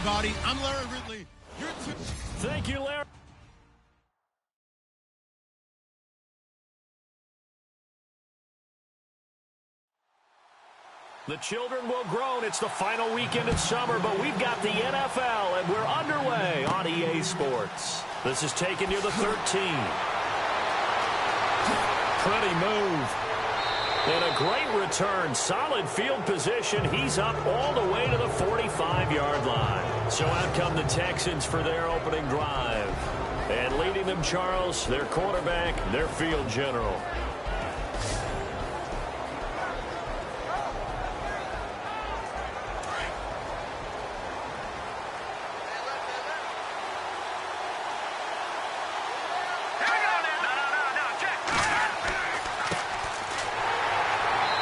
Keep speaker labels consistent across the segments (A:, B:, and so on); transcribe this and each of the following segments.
A: everybody. I'm Larry Ridley.
B: Thank you, Larry. The children will groan. It's the final weekend of summer, but we've got the NFL, and we're underway on EA Sports. This is taken near the 13. Pretty move. And a great return. Solid field position. He's up all the way to the 45-yard line. So out come the Texans for their opening drive. And leading them, Charles, their quarterback, their field general.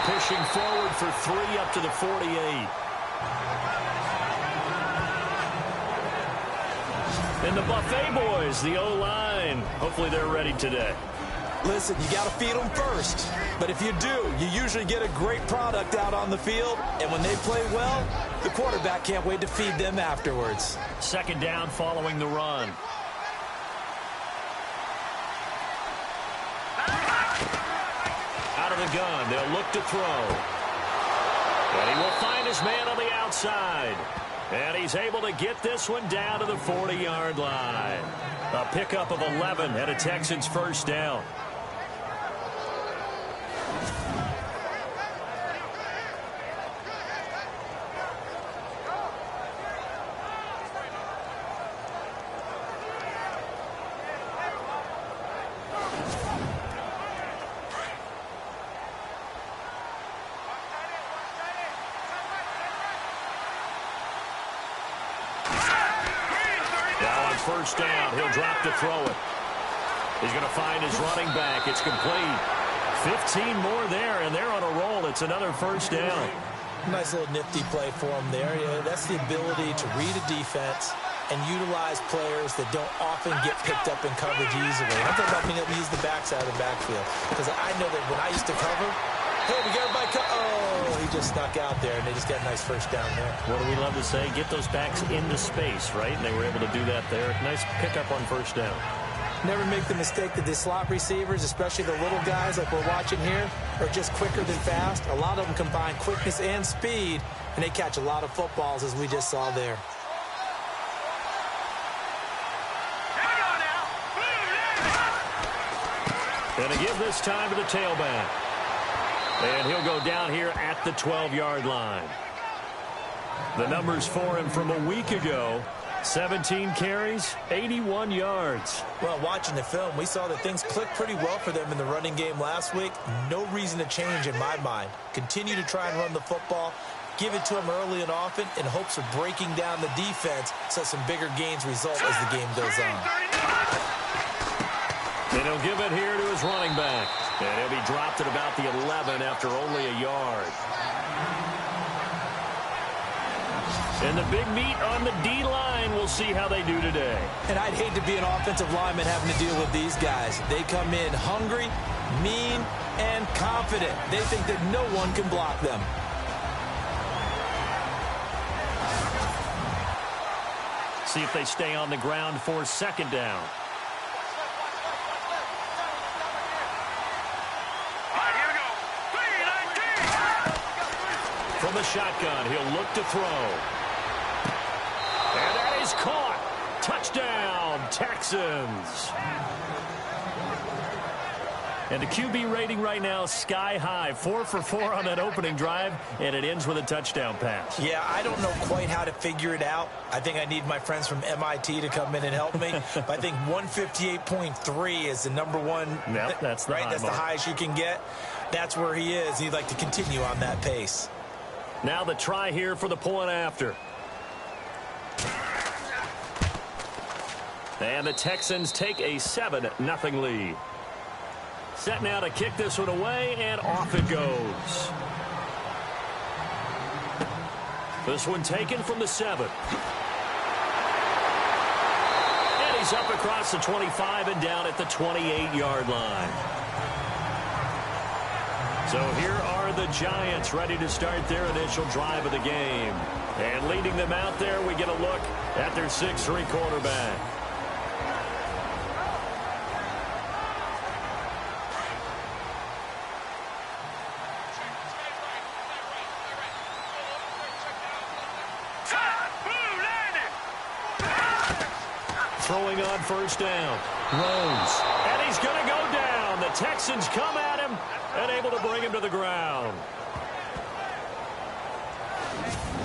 B: Pushing forward for 3 up to the 48. And the Buffet boys, the O-line. Hopefully they're ready today.
C: Listen, you got to feed them first. But if you do, you usually get a great product out on the field. And when they play well, the quarterback can't wait to feed them afterwards.
B: Second down following the run. Out of the gun, they'll look to throw. And he will find his man on the outside. And he's able to get this one down to the 40-yard line. A pickup of 11 and a Texans first down. First down. He'll drop to throw it. He's going to find his running back. It's complete. 15 more there, and they're on a roll. It's another first down.
C: Nice little nifty play for him there. Yeah, that's the ability to read a defense and utilize players that don't often get picked up in coverage easily. I'm talking about being able to use the backside of the backfield. Because I know that when I used to cover, hey, we got everybody oh, he just snuck out there, and they just got a nice first down there.
B: What do we love to say? Get those backs into space, right? And they were able to do that there. Nice pickup on first down.
C: Never make the mistake that the slot receivers, especially the little guys like we're watching here, are just quicker than fast. A lot of them combine quickness and speed, and they catch a lot of footballs, as we just saw there.
B: And to give this time to the tailback. And he'll go down here at the 12-yard line. The numbers for him from a week ago, 17 carries, 81 yards.
C: Well, watching the film, we saw that things clicked pretty well for them in the running game last week. No reason to change in my mind. Continue to try and run the football. Give it to him early and often in hopes of breaking down the defense so some bigger gains result as the game goes on.
B: And he'll give it here to his running back. And he'll be dropped at about the 11 after only a yard. And the big meat on the D-line. We'll see how they do today.
C: And I'd hate to be an offensive lineman having to deal with these guys. They come in hungry, mean, and confident. They think that no one can block them.
B: See if they stay on the ground for second down. From the shotgun, he'll look to throw. And that is caught. Touchdown, Texans. And the QB rating right now, sky high. 4 for 4 on that opening drive, and it ends with a touchdown pass.
C: Yeah, I don't know quite how to figure it out. I think I need my friends from MIT to come in and help me. But I think 158.3 is the number one.
B: Yep, that's the high
C: That's
B: mark.
C: the highest you can get. That's where he is. He'd like to continue on that pace.
B: Now the try here for the point after. And the Texans take a 7-0 lead. Set now to kick this one away, and off it goes. This one taken from the 7. And he's up across the 25 and down at the 28-yard line. So here are the Giants ready to start their initial drive of the game. And leading them out there, we get a look at their 6'3" quarterback. Throwing on first down. Rose. And he's going to go down. The Texans come at him and able to bring him to the ground.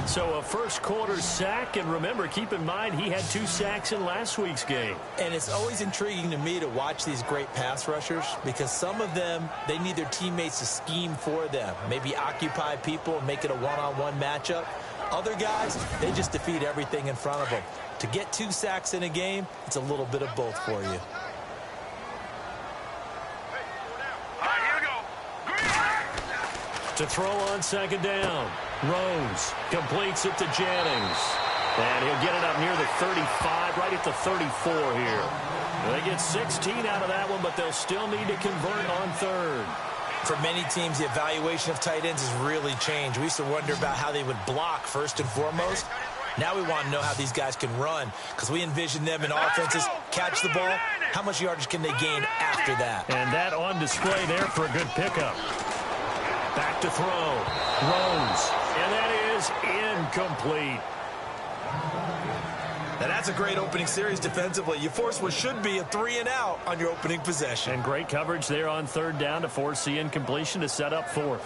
B: So a first quarter sack, and remember, keep in mind he had 2 sacks in last week's game.
C: And it's always intriguing to me to watch these great pass rushers because some of them, they need their teammates to scheme for them, maybe occupy people and make it a one-on-one matchup. Other guys, they just defeat everything in front of them. To get 2 sacks in a game, it's a little bit of both for you.
B: To throw on second down. Rose completes it to Jennings. And he'll get it up near the 35, right at the 34 here. They get 16 out of that one, but they'll still need to convert on third.
C: For many teams, the evaluation of tight ends has really changed. We used to wonder about how they would block first and foremost. Now we want to know how these guys can run because we envision them in offenses catch the ball. How much yardage can they gain after that?
B: And that on display there for a good pickup. Back to throw. Rose. And that is incomplete.
C: Now that's a great opening series defensively. You force what should be a 3-and-out on your opening possession.
B: And great coverage there on third down to force the incompletion to set up fourth.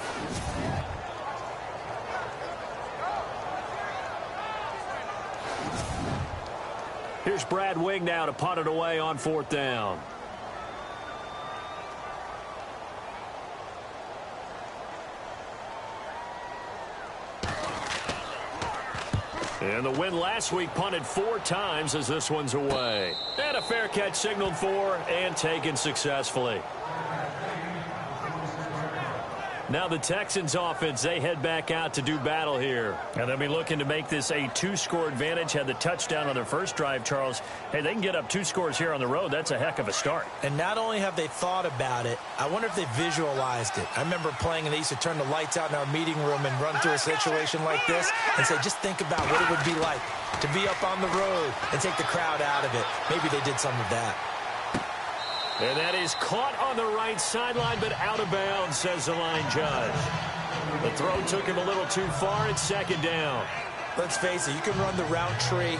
B: Here's Brad Wing now to punt it away on fourth down. And the win last week punted 4 times as this one's away. And a fair catch signaled for and taken successfully. Now the Texans offense, they head back out to do battle here. And they'll be looking to make this a 2-score advantage. Had the touchdown on their first drive, Charles. Hey, they can get up 2 scores here on the road. That's a heck of a start.
C: And not only have they thought about it, I wonder if they visualized it. I remember playing and they used to turn the lights out in our meeting room and run through a situation like this and say, just think about what it would be like to be up on the road and take the crowd out of it. Maybe they did some of that.
B: And that is caught on the right sideline, but out of bounds, says the line judge. The throw took him a little too far. It's second down.
C: Let's face it, you can run the route tree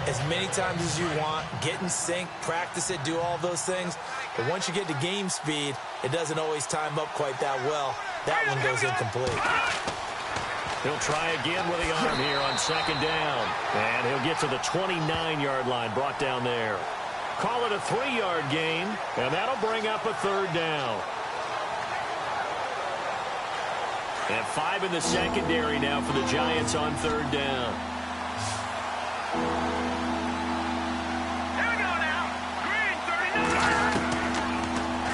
C: as many times as you want, get in sync, practice it, do all those things. But once you get to game speed, it doesn't always time up quite that well. That one goes incomplete.
B: He'll try again with the arm here on second down. And he'll get to the 29-yard line, brought down there. Call it a 3-yard gain, and that'll bring up a third down. And 5 in the secondary now for the Giants on third down.
A: Here we go now. Green, 39.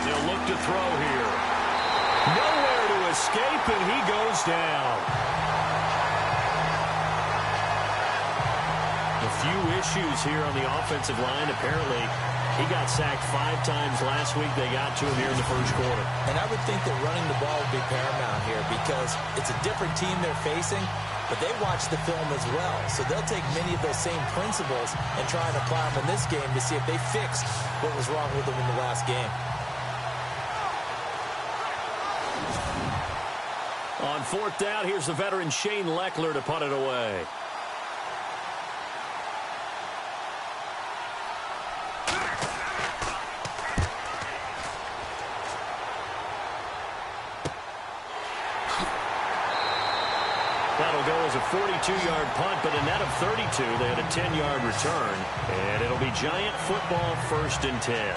B: They'll look to throw here. Nowhere to escape, and he goes down. A few issues here on the offensive line. Apparently, he got sacked 5 times last week. They got to him here in the first quarter.
C: And I would think that running the ball would be paramount here because it's a different team they're facing, but they watch the film as well. So they'll take many of those same principles and try and apply them in this game to see if they fixed what was wrong with them in the last game.
B: On fourth down, here's the veteran Shane Leckler to punt it away. That'll go as a 42-yard punt, but a net of 32. They had a 10-yard return, and it'll be Giant football 1st and 10.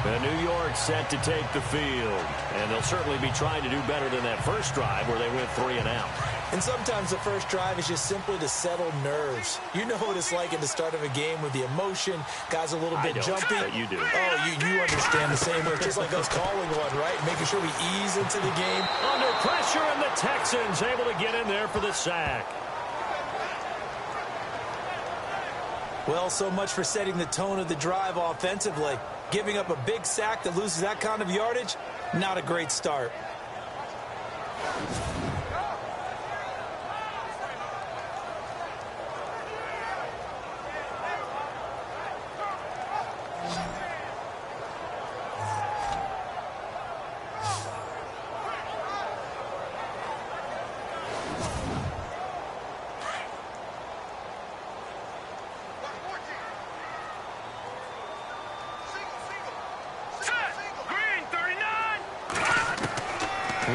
B: And New York set to take the field, and they'll certainly be trying to do better than that first drive where they went 3 and out.
C: And sometimes the first drive is just simply to settle nerves. You know what it's like at the start of a game with the emotion, guys a little bit jumpy.
B: You do.
C: Oh, you understand the same way. Just like us calling one, right? Making sure we ease into the game.
B: Under pressure, and the Texans able to get in there for the sack.
C: Well, so much for setting the tone of the drive offensively. Giving up a big sack that loses that kind of yardage, not a great start.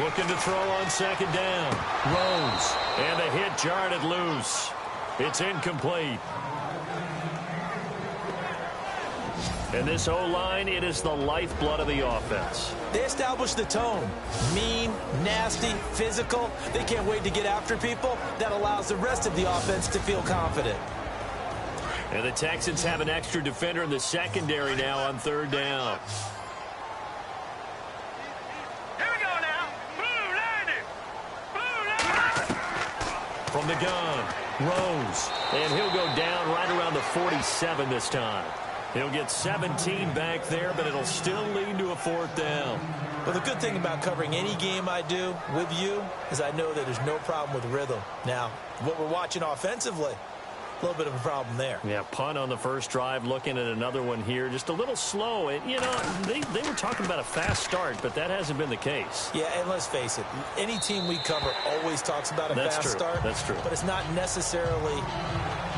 B: Looking to throw on second down. Rose. And a hit jarred it loose. It's incomplete. And this O-line, it is the lifeblood of the offense.
C: They established the tone. Mean, nasty, physical. They can't wait to get after people. That allows the rest of the offense to feel confident.
B: And the Texans have an extra defender in the secondary now on third down. From the gun, Rose, and he'll go down right around the 47 this time. He'll get 17 back there, but it'll still lead to a fourth down.
C: Well, the good thing about covering any game I do with you is I know that there's no problem with rhythm. Now, what we're watching offensively, a little bit of a problem there.
B: Yeah, punt on the first drive, looking at another one here. Just a little slow. And, you know, they were talking about a fast start, but that hasn't been the case.
C: Yeah, and let's face it, any team we cover always talks about a fast start.
B: That's true.
C: But it's not necessarily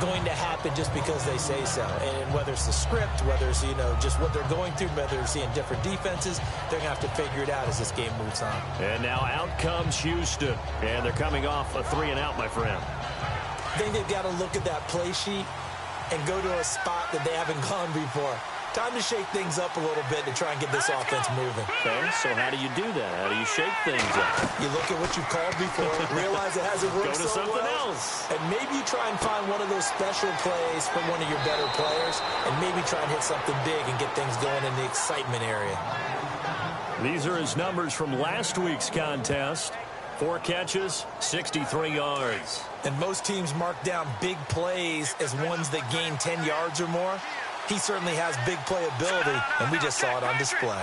C: going to happen just because they say so. And whether it's the script, whether it's, you know, just what they're going through, whether they're seeing different defenses, they're going to have to figure it out as this game moves on.
B: And now out comes Houston. And thee coming off a 3-and-out, my friend.
C: I think they've got to look at that play sheet and go to a spot that they haven't gone before. Time to shake things up a little bit to try and get this offense moving.
B: Okay, so how do you do that? How do you shake things up?
C: You look at what you called before, realize it hasn't worked
B: so well. Go to something else.
C: And maybe you try and find one of those special plays from one of your better players, and maybe try and hit something big and get things going in the excitement area.
B: These are his numbers from last week's contest. 4 catches, 63 yards.
C: And most teams mark down big plays as ones that gain 10 yards or more. He certainly has big play ability, and we just saw it on display.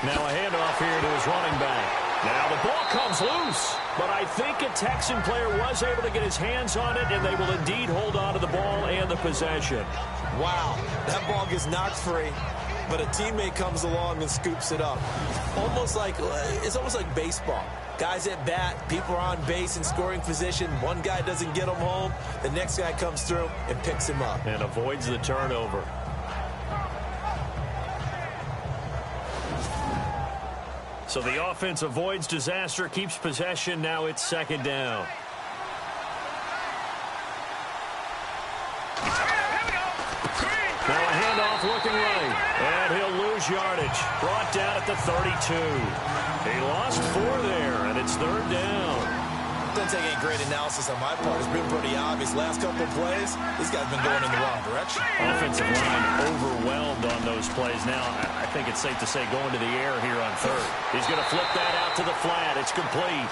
B: Now a handoff here to his running back. Now the ball comes loose, but I think a Texan player was able to get his hands on it, and they will indeed hold on to the ball and the possession.
C: Wow, that ball gets knocked free, but a teammate comes along and scoops it up. It's almost like baseball. Guys at bat, people are on base in scoring position. One guy doesn't get him home. The next guy comes through and picks him up.
B: And avoids the turnover. So the offense avoids disaster, keeps possession. Now it's second down. Now a handoff looking right. And he'll lose yardage. Brought down at the 32. He lost 4 there, and it's third down.
C: Doesn't take any great analysis on my part. It's been pretty obvious. Last couple of plays, these guys have been going in the wrong direction.
B: Offensive line overwhelmed on those plays. Now, I think it's safe to say going to the air here on third. He's going to flip that out to the flat. It's complete.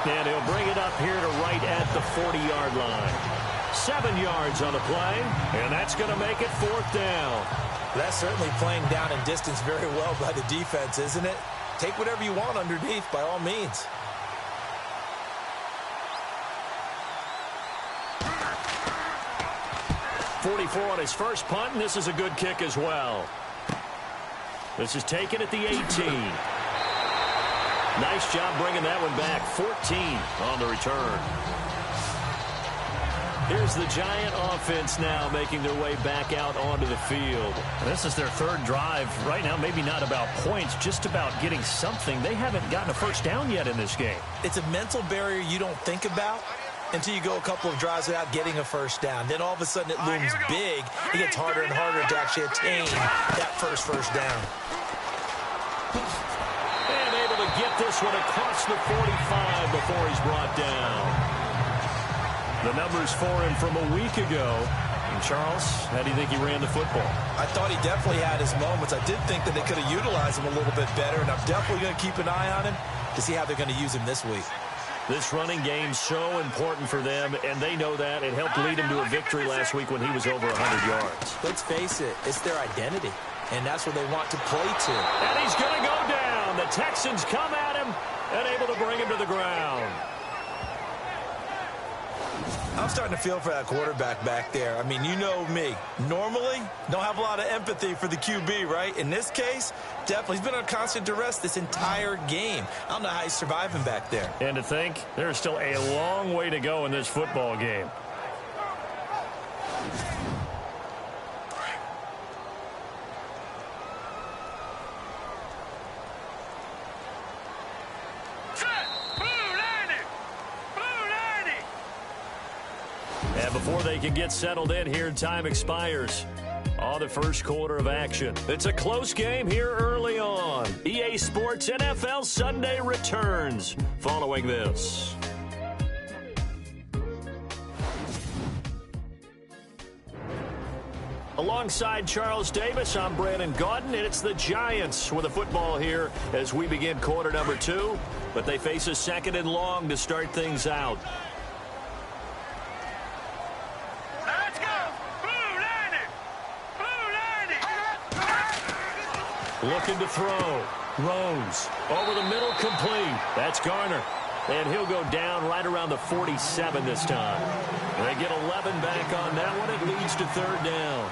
B: And he'll bring it up here to right at the 40-yard line. 7 yards on the play, and that's going to make it fourth down.
C: That's certainly playing down in distance very well by the defense, isn't it? Take whatever you want underneath, by all means.
B: .44 on his first punt, and this is a good kick as well. This is taken at the 18. Nice job bringing that one back. 14 on the return. Here's the Giant offense now making their way back out onto the field. This is their third drive. Right now, maybe not about points, just about getting something. They haven't gotten a first down yet in this game.
C: It's a mental barrier you don't think about until you go a couple of drives without getting a first down. Then all of a sudden it looms big. It gets harder and harder to actually attain that first down.
B: And able to get this one across the 45 before he's brought down. The numbers for him from a week ago. And Charles, how do you think he ran the football?
C: I thought he definitely had his moments. I did think that they could have utilized him a little bit better, and I'm definitely going to keep an eye on him to see how they're going to use him this week.
B: This running game's so important for them, and they know that. It helped lead him to a victory last week when he was over 100 yards.
C: Let's face it, it's their identity, and that's what they want to play to.
B: And he's going to go down. The Texans come at him and able to bring him to the ground.
C: I'm starting to feel for that quarterback back there. I mean, you know me. Normally, don't have a lot of empathy for the QB, right? In this case, definitely. He's been on constant duress this entire game. I don't know how he's surviving back there.
B: And to think, there's still a long way to go in this football game. And before they can get settled in here, time expires on the first quarter of action. It's a close game here early on. EA Sports NFL Sunday returns following this. Alongside Charles Davis, I'm Brandon Gaudin, and it's the Giants with the football here as we begin quarter number 2. But they face a second and long to start things out. Looking to throw. Rose. Over the middle, complete. That's Garner. And he'll go down right around the 47 this time. They get 11 back on that one. It leads to third down.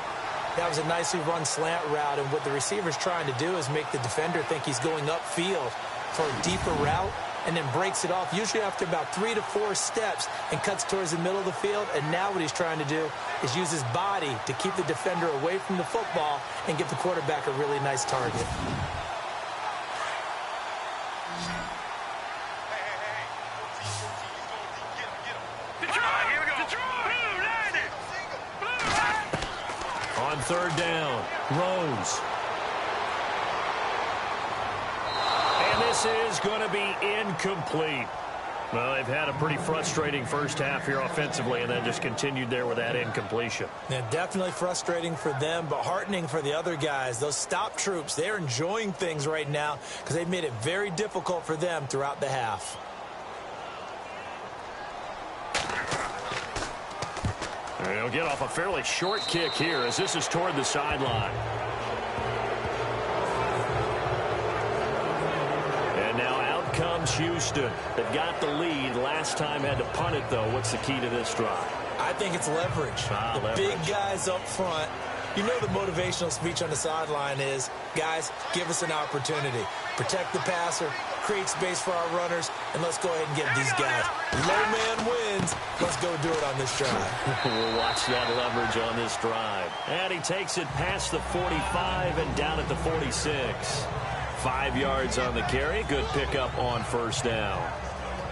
C: That was a nicely run slant route, and what the receiver's trying to do is make the defender think he's going upfield for a deeper route, and then breaks it off, usually after about 3 to 4 steps, and cuts towards the middle of the field. And now what he's trying to do is use his body to keep the defender away from the football and give the quarterback a really nice target.
B: On third down, Rose. And this is going to be incomplete. Well, they've had a pretty frustrating first half here offensively, and then just continued there with that incompletion.
C: Yeah, definitely frustrating for them, but heartening for the other guys. Those stop troops, they're enjoying things right now because they've made it very difficult for them throughout the half.
B: He'll get off a fairly short kick here as this is toward the sideline. And now out comes Houston. They've got the lead. Last time had to punt it, though. What's the key to this drive?
C: I think it's leverage. The big guys up front. You know the motivational speech on the sideline is, guys, give us an opportunity. Protect the passer, create space for our runners, and let's go ahead and get these guys. Low man wins. Let's go do it on this drive.
B: We'll watch that leverage on this drive. And he takes it past the 45 and down at the 46. 5 yards on the carry. Good pickup on first down.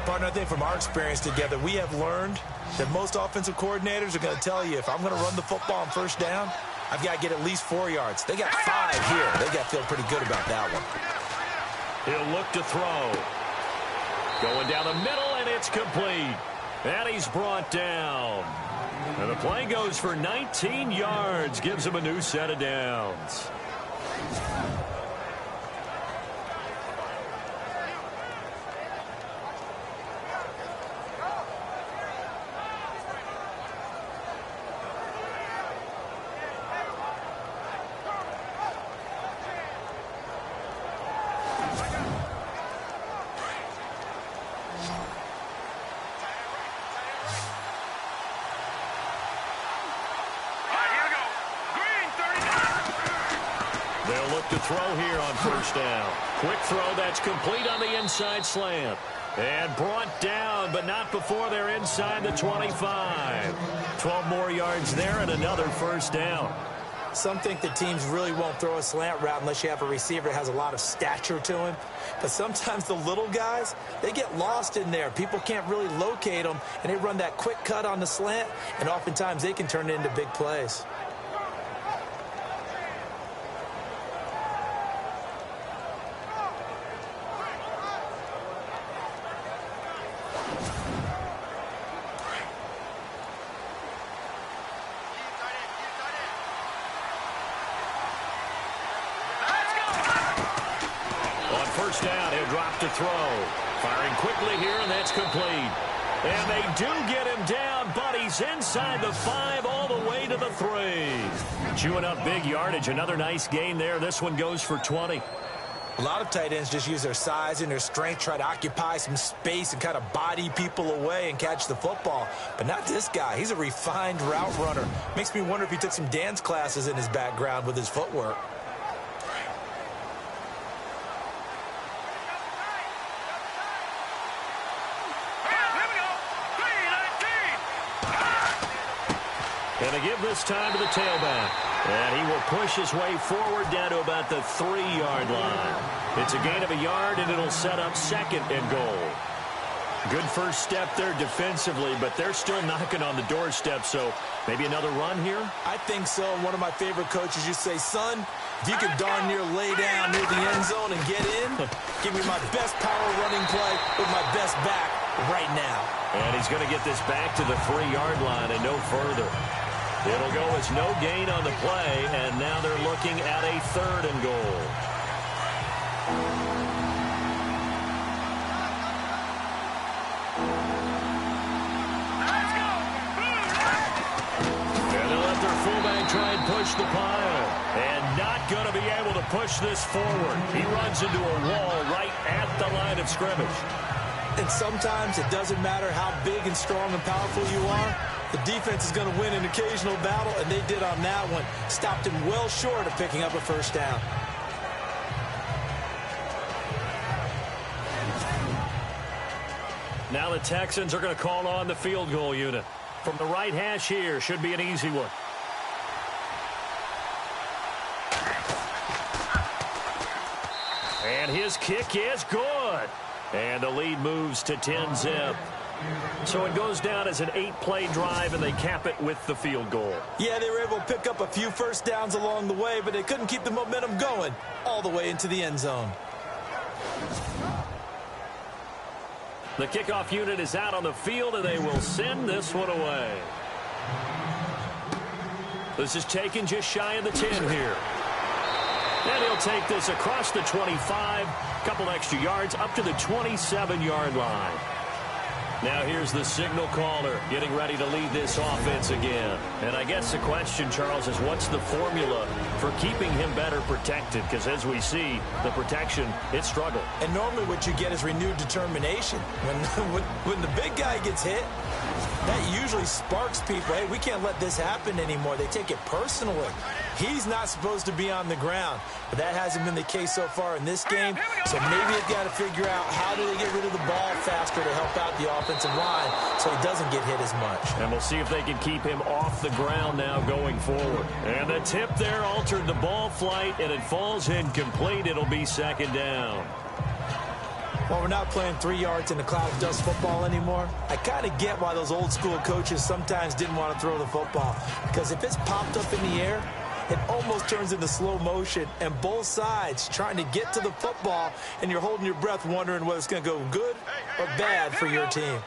C: Partner, I think from our experience together, we have learned that most offensive coordinators are going to tell you, if I'm going to run the football on first down, I've got to get at least 4 yards. They got 5 here. They got to feel pretty good about that one.
B: He'll look to throw. Going down the middle, and it's complete. And he's brought down. And the play goes for 19 yards. Gives him a new set of downs. They'll look to throw here on first down. Quick throw that's complete on the inside slant. And brought down, but not before they're inside the 25. 12 more yards there and another first down.
C: Some think the teams really won't throw a slant route unless you have a receiver that has a lot of stature to him. But sometimes the little guys, they get lost in there. People can't really locate them, and they run that quick cut on the slant, and oftentimes they can turn it into big plays.
B: First down, he'll drop to throw. Firing quickly here, and that's complete. And they do get him down, but he's inside the 5 all the way to the 3. Chewing up big yardage. Another nice gain there. This one goes for 20.
C: A lot of tight ends just use their size and their strength, try to occupy some space and kind of body people away and catch the football. But not this guy. He's a refined route runner. Makes me wonder if he took some dance classes in his background with his footwork.
B: And they give this time to the tailback. And he will push his way forward down to about the 3-yard line. It's a gain of a yard, and it'll set up 2nd and goal. Good first step there defensively, but they're still knocking on the doorstep, so maybe another run here?
C: I think so. One of my favorite coaches used to say, son, if you can darn near lay down near the end zone and get in, give me my best power running play with my best back right now.
B: And he's going to get this back to the 3-yard line and no further. It'll go as no gain on the play, and now they're looking at a 3rd and goal. And they'll let their fullback try and push the pile. And not going to be able to push this forward. He runs into a wall right at the line of scrimmage.
C: And sometimes it doesn't matter how big and strong and powerful you are. The defense is going to win an occasional battle, and they did on that one. Stopped him well short of picking up a first down.
B: Now the Texans are going to call on the field goal unit. From the right hash here, should be an easy one. And his kick is good. And the lead moves to 10-zip. So it goes down as an 8-play drive, and they cap it with the field goal.
C: Yeah, they were able to pick up a few first downs along the way, but they couldn't keep the momentum going all the way into the end zone.
B: The kickoff unit is out on the field, and they will send this one away. This is taken just shy of the 10 here. And he'll take this across the 25, couple extra yards, up to the 27-yard line. Now here's the signal caller getting ready to lead this offense again. And I guess the question, Charles, is what's the formula for keeping him better protected? Because as we see, the protection, it struggled.
C: And normally what you get is renewed determination. When the big guy gets hit, that usually sparks people. Hey, we can't let this happen anymore. They take it personally. He's not supposed to be on the ground, but that hasn't been the case so far in this game. So maybe they've got to figure out how do they get rid of the ball faster to help out the offensive line so he doesn't get hit as much.
B: And we'll see if they can keep him off the ground now going forward. And the tip there altered the ball flight, and it falls incomplete. It'll be 2nd down.
C: While we're not playing 3 yards in a cloud of dust football anymore, I kind of get why those old school coaches sometimes didn't want to throw the football. Because if it's popped up in the air, it almost turns into slow motion, and both sides trying to get to the football, and you're holding your breath wondering whether it's going to go good or bad for your team.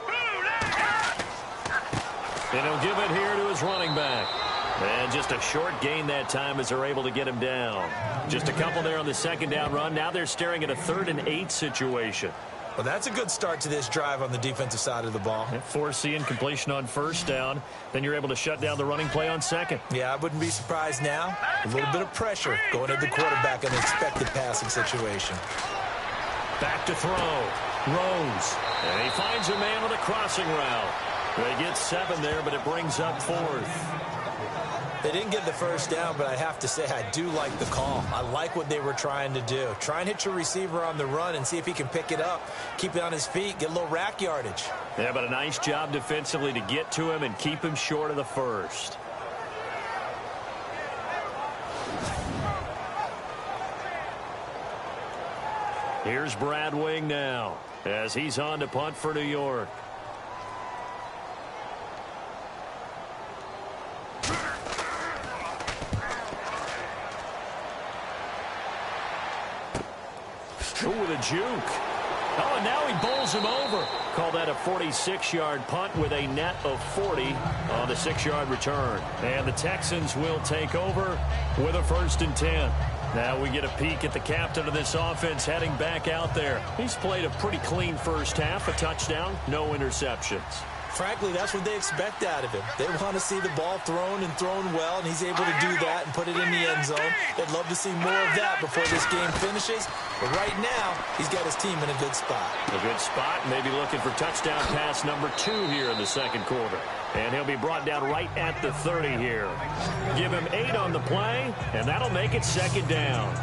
B: And he'll give it here to his running back. And just a short gain that time as they're able to get him down. Just a couple there on the 2nd down run. Now they're staring at a 3rd and 8 situation.
C: Well, that's a good start to this drive on the defensive side of the ball.
B: Force the incompletion on 1st down. Then you're able to shut down the running play on 2nd.
C: Yeah, I wouldn't be surprised now. A little bit of pressure going at the quarterback in an expected passing situation.
B: Back to throw. Rose. And he finds a man with a crossing route. They get 7 there, but it brings up 4th.
C: They didn't get the first down, but I have to say I do like the call. I like what they were trying to do. Try and hit your receiver on the run and see if he can pick it up. Keep it on his feet. Get a little rack yardage.
B: Yeah, but a nice job defensively to get to him and keep him short of the first. Here's Brad Wing now as he's on to punt for New York. Ooh, with a juke. Oh, and now he bowls him over. Call that a 46-yard punt with a net of 40 on the 6-yard return. And the Texans will take over with a 1st and 10. Now we get a peek at the captain of this offense heading back out there. He's played a pretty clean first half, a touchdown, no interceptions.
C: Frankly, that's what they expect out of him. They want to see the ball thrown and thrown well, and he's able to do that and put it in the end zone. They'd love to see more of that before this game finishes. But right now, he's got his team in a good spot.
B: A good spot, maybe looking for touchdown pass number 2 here in the second quarter. And he'll be brought down right at the 30 here. Give him 8 on the play, and that'll make it second down.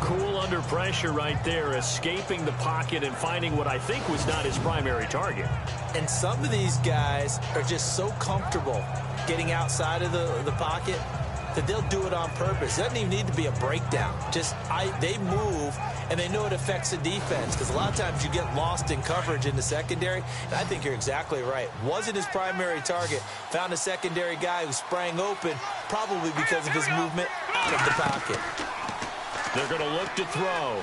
B: Cool under pressure right there, escaping the pocket and finding what I think was not his primary target.
C: And some of these guys are just so comfortable getting outside of the pocket that they'll do it on purpose. It doesn't even need to be a breakdown. They move, and they know it affects the defense, because a lot of times you get lost in coverage in the secondary, and I think you're exactly right. Wasn't his primary target. Found a secondary guy who sprang open, probably because of his movement out of the pocket.
B: They're going to look to throw.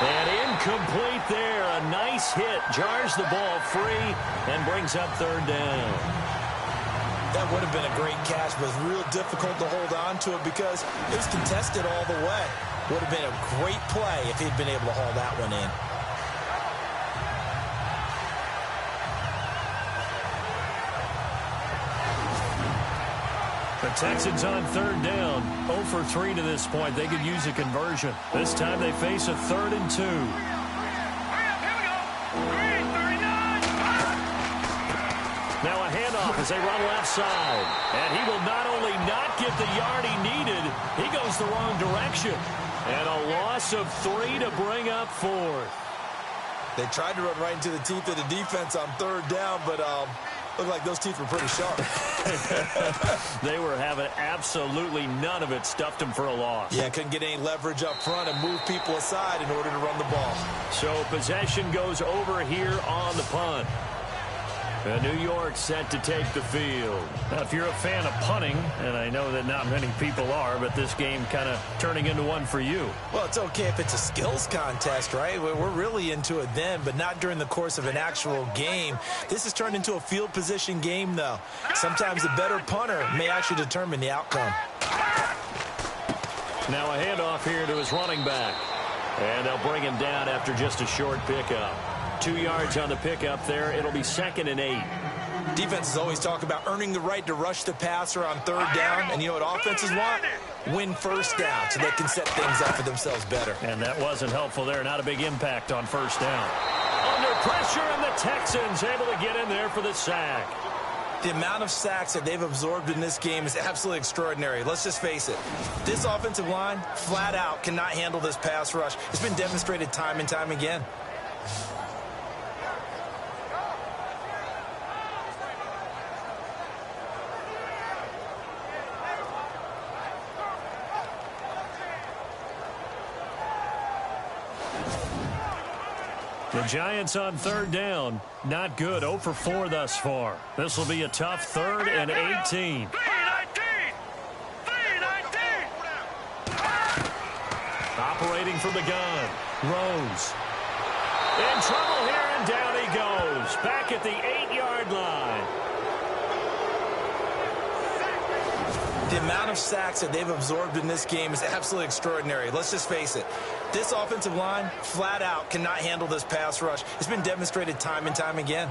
B: And incomplete there. A nice hit. Jars the ball free and brings up third down.
C: That would have been a great catch, but it's real difficult to hold on to it because it was contested all the way. Would have been a great play if he'd been able to haul that one in.
B: The Texans on third down. 0 for 3 to this point. They could use a conversion. This time they face a 3rd and 2. Now a handoff as they run left side. And he will not only not get the yard he needed, he goes the wrong direction. And a loss of 3 to bring up 4th.
C: They tried to run right into the teeth of the defense on third down, but looked like those teeth were pretty sharp.
B: They were having absolutely none of it. Stuffed him for a loss.
C: Yeah, couldn't get any leverage up front and move people aside in order to run the ball.
B: So possession goes over here on the punt. New York set to take the field. Now, if you're a fan of punting, and I know that not many people are, but this game kind of turning into one for you.
C: Well, it's okay if it's a skills contest, right? We're really into it then, but not during the course of an actual game. This has turned into a field position game, though. Sometimes the better punter may actually determine the outcome.
B: Now a handoff here to his running back. And they'll bring him down after just a short pickup. 2 yards on the pickup there. It'll be 2nd and 8.
C: Defenses always talk about earning the right to rush the passer on third down. And you know what offenses want? Win first down so they can set things up for themselves better.
B: And that wasn't helpful there. Not a big impact on first down. Under pressure, and the Texans able to get in there for the sack.
C: The amount of sacks that they've absorbed in this game is absolutely extraordinary. Let's just face it. This offensive line, flat out, cannot handle this pass rush. It's been demonstrated time and time again.
B: The Giants on third down. Not good. 0 for 4 thus far. This will be a tough 3rd and 18. Operating from the gun. Rose. In trouble here, and down he goes. Back at the 8-yard line.
C: The amount of sacks that they've absorbed in this game is absolutely extraordinary. Let's just face it. This offensive line, flat out, cannot handle this pass rush. It's been demonstrated time and time again.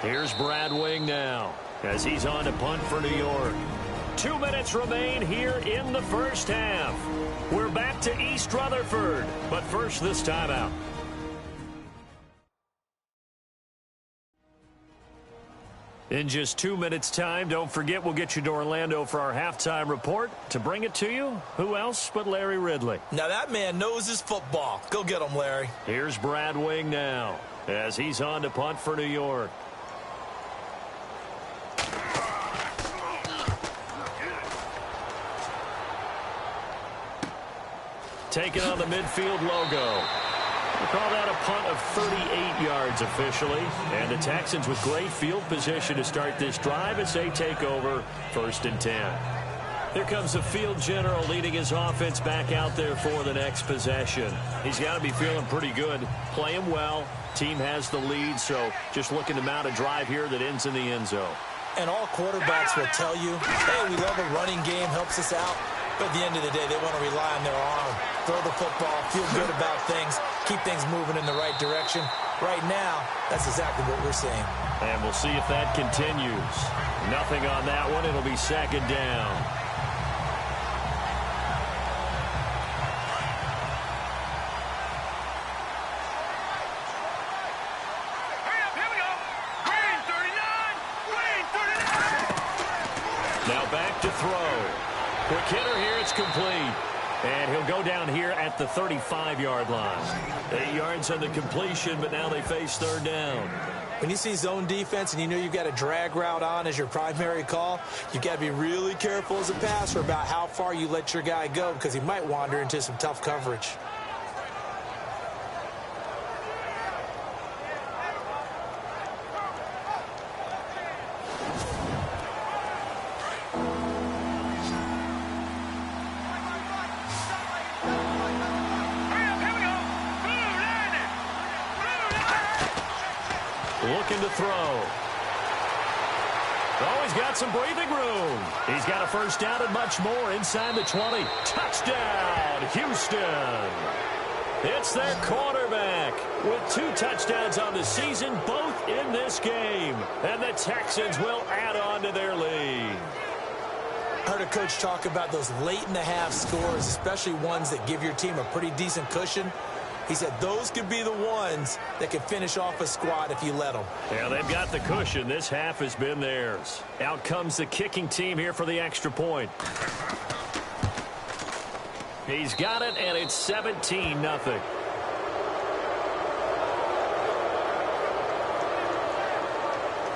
B: Here's Brad Wing now as he's on to punt for New York. 2 minutes remain here in the first half. We're back to East Rutherford, but first this timeout. In just 2 minutes' time, don't forget we'll get you to Orlando for our halftime report. To bring it to you, who else but Larry Ridley?
C: Now that man knows his football. Go get him, Larry.
B: Here's Brad Wing now as he's on to punt for New York. Taking on the midfield logo. We'll call that a punt of 38 yards officially. And the Texans with great field position to start this drive as they take over 1st and 10. Here comes the field general leading his offense back out there for the next possession. He's got to be feeling pretty good, playing well, Team has the lead, so just looking to mount a drive here that ends in the end zone.
C: And all quarterbacks will tell you, hey, we love a running game, helps us out. But at the end of the day, they want to rely on their arm, throw the football, feel good about things, keep things moving in the right direction. Right now, that's exactly what we're seeing.
B: And we'll see if that continues. Nothing on that one. It'll be second down. Now back to throw. Quick hitter here, it's complete. And he'll go down here at the 35-yard line. 8 yards on the completion, but now they face third down.
C: When you see zone defense and you know you've got a drag route on as your primary call, you've got to be really careful as a passer about how far you let your guy go because he might wander into some tough coverage.
B: Looking to throw. Oh, he's got some breathing room. He's got a first down and much more inside the 20. Touchdown, Houston. It's their quarterback with 2 touchdowns on the season, both in this game. And the Texans will add on to their lead.
C: I heard a coach talk about those late-in-the-half scores, especially ones that give your team a pretty decent cushion. He said those could be the ones that can finish off a squad if you let them.
B: Yeah, they've got the cushion. This half has been theirs. Out comes the kicking team here for the extra point. He's got it, and it's 17-0.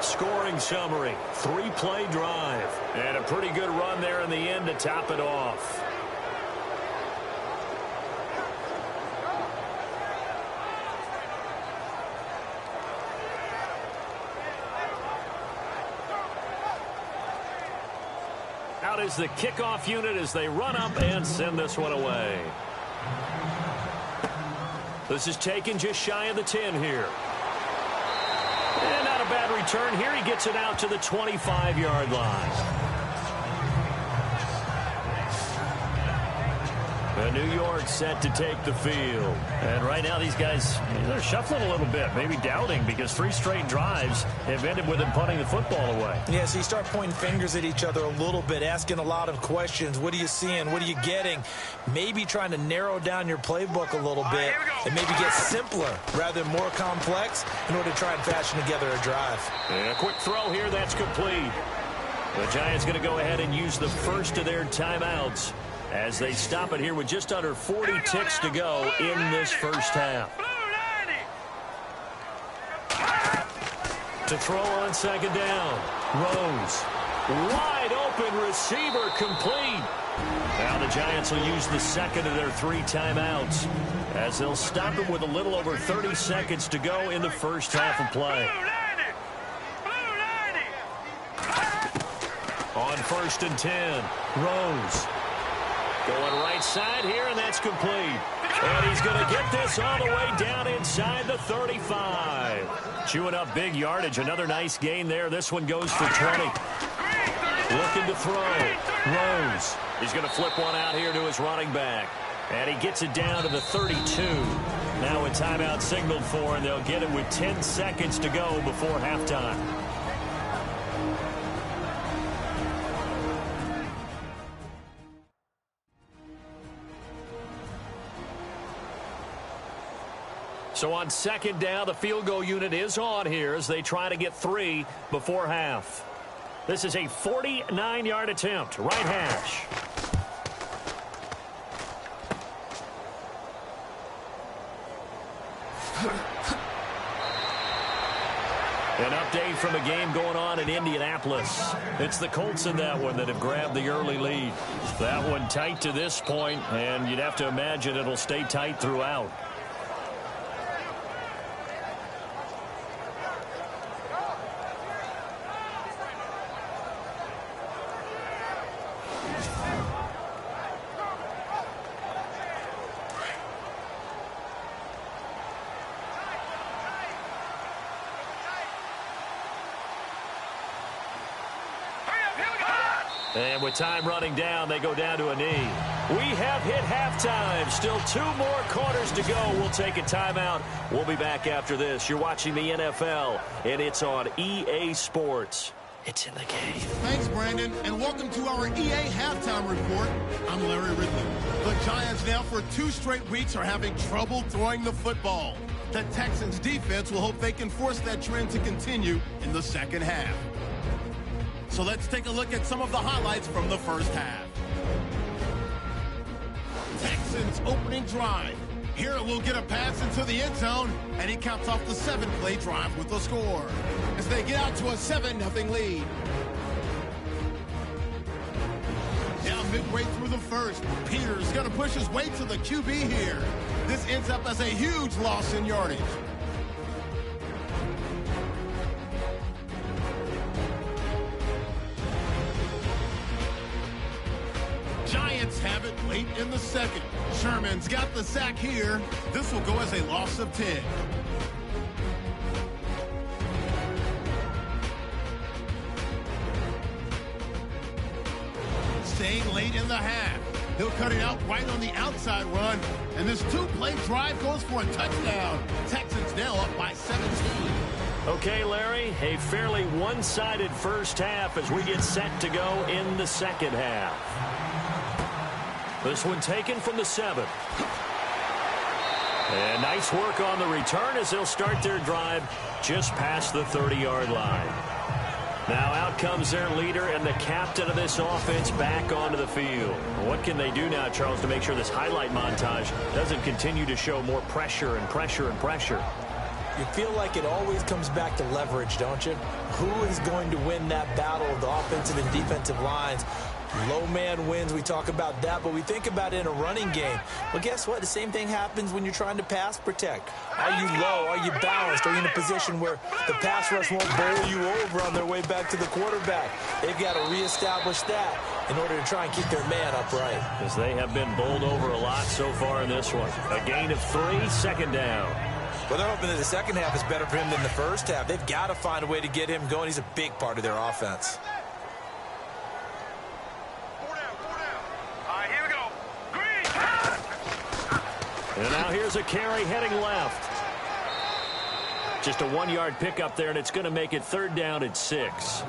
B: Scoring summary, 3-play drive. And a pretty good run there in the end to top it off. Out is the kickoff unit as they run up and send this one away. This is taken just shy of the 10 here. And not a bad return here. He gets it out to the 25-yard line. New York set to take the field. And right now these guys, they're shuffling a little bit, maybe doubting, because 3 straight drives have ended with them punting the football away.
C: Yeah, so you start pointing fingers at each other a little bit, asking a lot of questions. What are you seeing? What are you getting? Maybe trying to narrow down your playbook a little bit and maybe get simpler rather than more complex in order to try and fashion together a drive.
B: And a quick throw here, that's complete. The Giants going to go ahead and use the first of their timeouts as they stop it here with just under 40 ticks to go in this first half. To throw on second down. Rose. Wide open receiver complete. Now the Giants will use the second of their 3 timeouts as they'll stop it with a little over 30 seconds to go in the first half of play. On 1st and 10. Rose. Going right side here, and that's complete. And he's going to get this all the way down inside the 35. Chewing up big yardage. Another nice gain there. This one goes for 20. Looking to throw. Rose. He's going to flip one out here to his running back. And he gets it down to the 32. Now a timeout signaled for, and they'll get it with 10 seconds to go before halftime. So on second down, the field goal unit is on here as they try to get 3 before half. This is a 49-yard attempt, right hash. An update from a game going on in Indianapolis. It's the Colts in that one that have grabbed the early lead. That one tight to this point, and you'd have to imagine it'll stay tight throughout. And with time running down, they go down to a knee. We have hit halftime. Still 2 more quarters to go. We'll take a timeout. We'll be back after this. You're watching the NFL, and it's on EA Sports. It's in the game.
D: Thanks, Brandon, and welcome to our EA Halftime Report. I'm Larry Ridley. The Giants now for 2 straight weeks are having trouble throwing the football. The Texans defense will hope they can force that trend to continue in the second half. So let's take a look at some of the highlights from the first half. Texans opening drive. Here we'll get a pass into the end zone, and he caps off the 7-play drive with a score as they get out to a 7-0 lead. Now midway through the first, Peters going to push his way to the QB here. This ends up as a huge loss in yardage. Giants have it late in the second. Sherman's got the sack here. This will go as a loss of 10. Staying late in the half. He'll cut it out right on the outside run. And this 2-play drive goes for a touchdown. Texans now up by 17.
B: Okay, Larry, a fairly one-sided first half as we get set to go in the second half. This one taken from the 7. And nice work on the return as they'll start their drive just past the 30-yard line. Now out comes their leader and the captain of this offense back onto the field. What can they do now, Charles, to make sure this highlight montage doesn't continue to show more pressure and pressure and pressure?
C: You feel like it always comes back to leverage, don't you? Who is going to win that battle of the offensive and defensive lines? Low man wins. We talk about that, but we think about it in a running game. Well, guess what? The same thing happens when you're trying to pass protect. Are you low? Are you balanced? Are you in a position where the pass rush won't bowl you over on their way back to the quarterback? They've got to reestablish that in order to try and keep their man upright.
B: Because they have been bowled over a lot so far in this one. A gain of 3, second down.
C: Well, they're hoping that the second half is better for him than the first half. They've got to find a way to get him going. He's a big part of their offense.
B: And now here's a carry heading left. Just a 1-yard pickup there, and it's going to make it 3rd down and 6.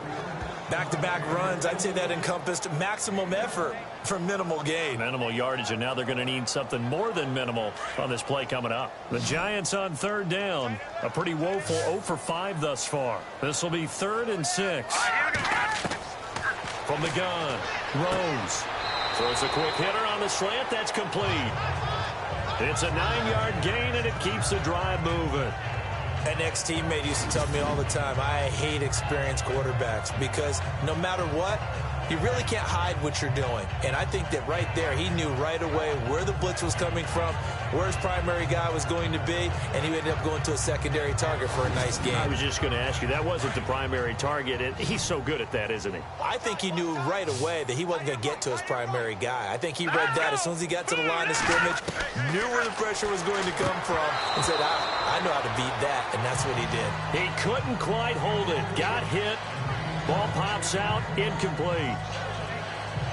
C: Back-to-back runs, I'd say that encompassed maximum effort for minimal gain.
B: Minimal yardage, and now they're going to need something more than minimal on this play coming up. The Giants on 3rd down. A pretty woeful 0 for 5 thus far. This will be 3rd and 6. From the gun, Rose. Throws a quick hitter on the slant. That's complete. It's a 9-yard gain, and it keeps the drive moving.
C: An ex-teammate used to tell me all the time, I hate experienced quarterbacks because no matter what, you really can't hide what you're doing. And I think that right there, he knew right away where the blitz was coming from, where his primary guy was going to be, and he ended up going to a secondary target for a nice game.
B: I was just going to ask you, that wasn't the primary target, and he's so good at that, isn't he?
C: I think he knew right away that he wasn't going to get to his primary guy. I think he read that as soon as he got to the line of scrimmage, knew where the pressure was going to come from, and said, I know how to beat that, and that's what he did.
B: He couldn't quite hold it. Got hit. Ball pops out, incomplete.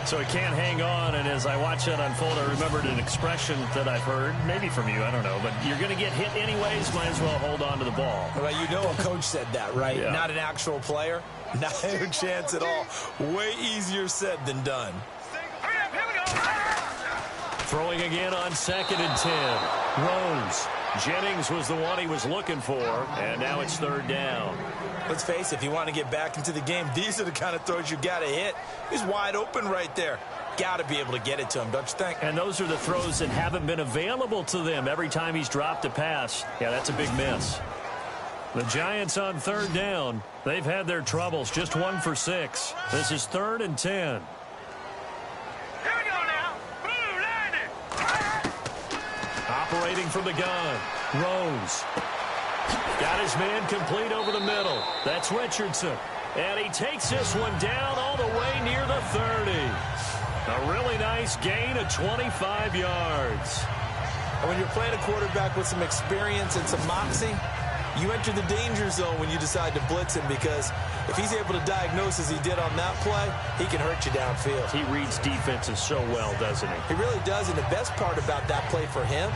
B: So he can't hang on, and as I watch that unfold, I remembered an expression that I've heard, maybe from you, I don't know, but you're going to get hit anyways, might as well hold on to the ball.
C: Well, you know a coach said that, right?
B: Yeah.
C: Not an actual player. Not a chance at all. Way easier said than done.
B: Throwing again on 2nd and 10. Rose. Jennings was the one he was looking for, and now it's 3rd down.
C: Let's face it, if you want to get back into the game, these are the kind of throws you got to hit. He's wide open right there. Got to be able to get it to him, don't you think?
B: And those are the throws that haven't been available to them every time he's dropped a pass. Yeah, that's a big miss. The Giants on 3rd down. They've had their troubles, just 1 for 6. This is 3rd and 10. Operating from the gun. Rose. Got his man complete over the middle. That's Richardson. And he takes this one down all the way near the 30. A really nice gain of 25 yards.
C: And when you're playing a quarterback with some experience and some moxie, you enter the danger zone when you decide to blitz him, because if he's able to diagnose as he did on that play, he can hurt you downfield.
B: He reads defenses so well, doesn't he?
C: He really does, and the best part about that play for him,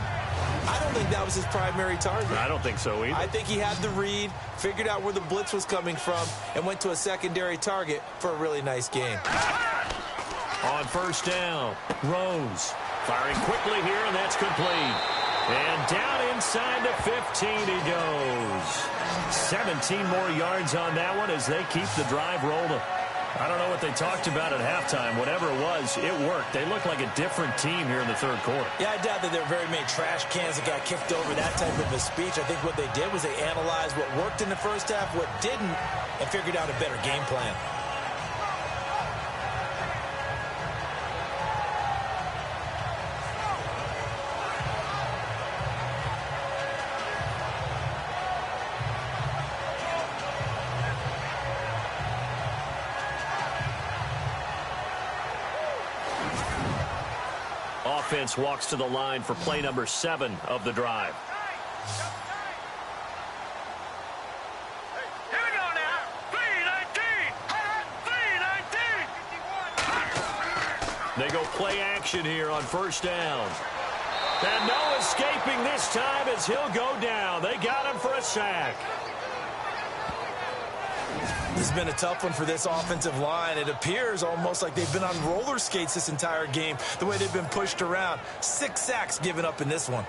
C: I don't think that was his primary target.
B: I don't think so either.
C: I think he had the read, figured out where the blitz was coming from, and went to a secondary target for a really nice game.
B: On first down, Rose firing quickly here, and that's complete. And down inside the 15 he goes. 17 more yards on that one as they keep the drive rolling. I don't know what they talked about at halftime. Whatever it was, it worked. They look like a different team here in the third quarter.
C: Yeah, I doubt that there were very many trash cans that got kicked over that type of a speech. I think what they did was they analyzed what worked in the first half, what didn't, and figured out a better game plan.
B: Offense walks to the line for play number 7 of the drive.
A: Here we go now. 3-19.
B: They go play action here on first down. And no escaping this time as he'll go down. They got him for a sack.
C: This has been a tough one for this offensive line. It appears almost like they've been on roller skates this entire game, the way they've been pushed around. 6 sacks given up in this one.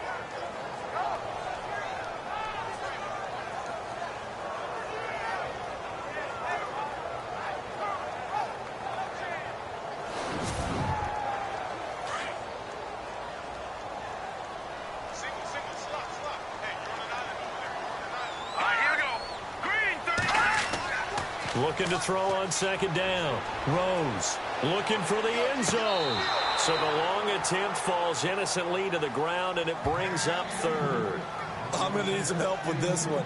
B: Looking to throw on second down. Rose looking for the end zone. So the long attempt falls innocently to the ground, and it brings up third.
C: I'm going to need some help with this one.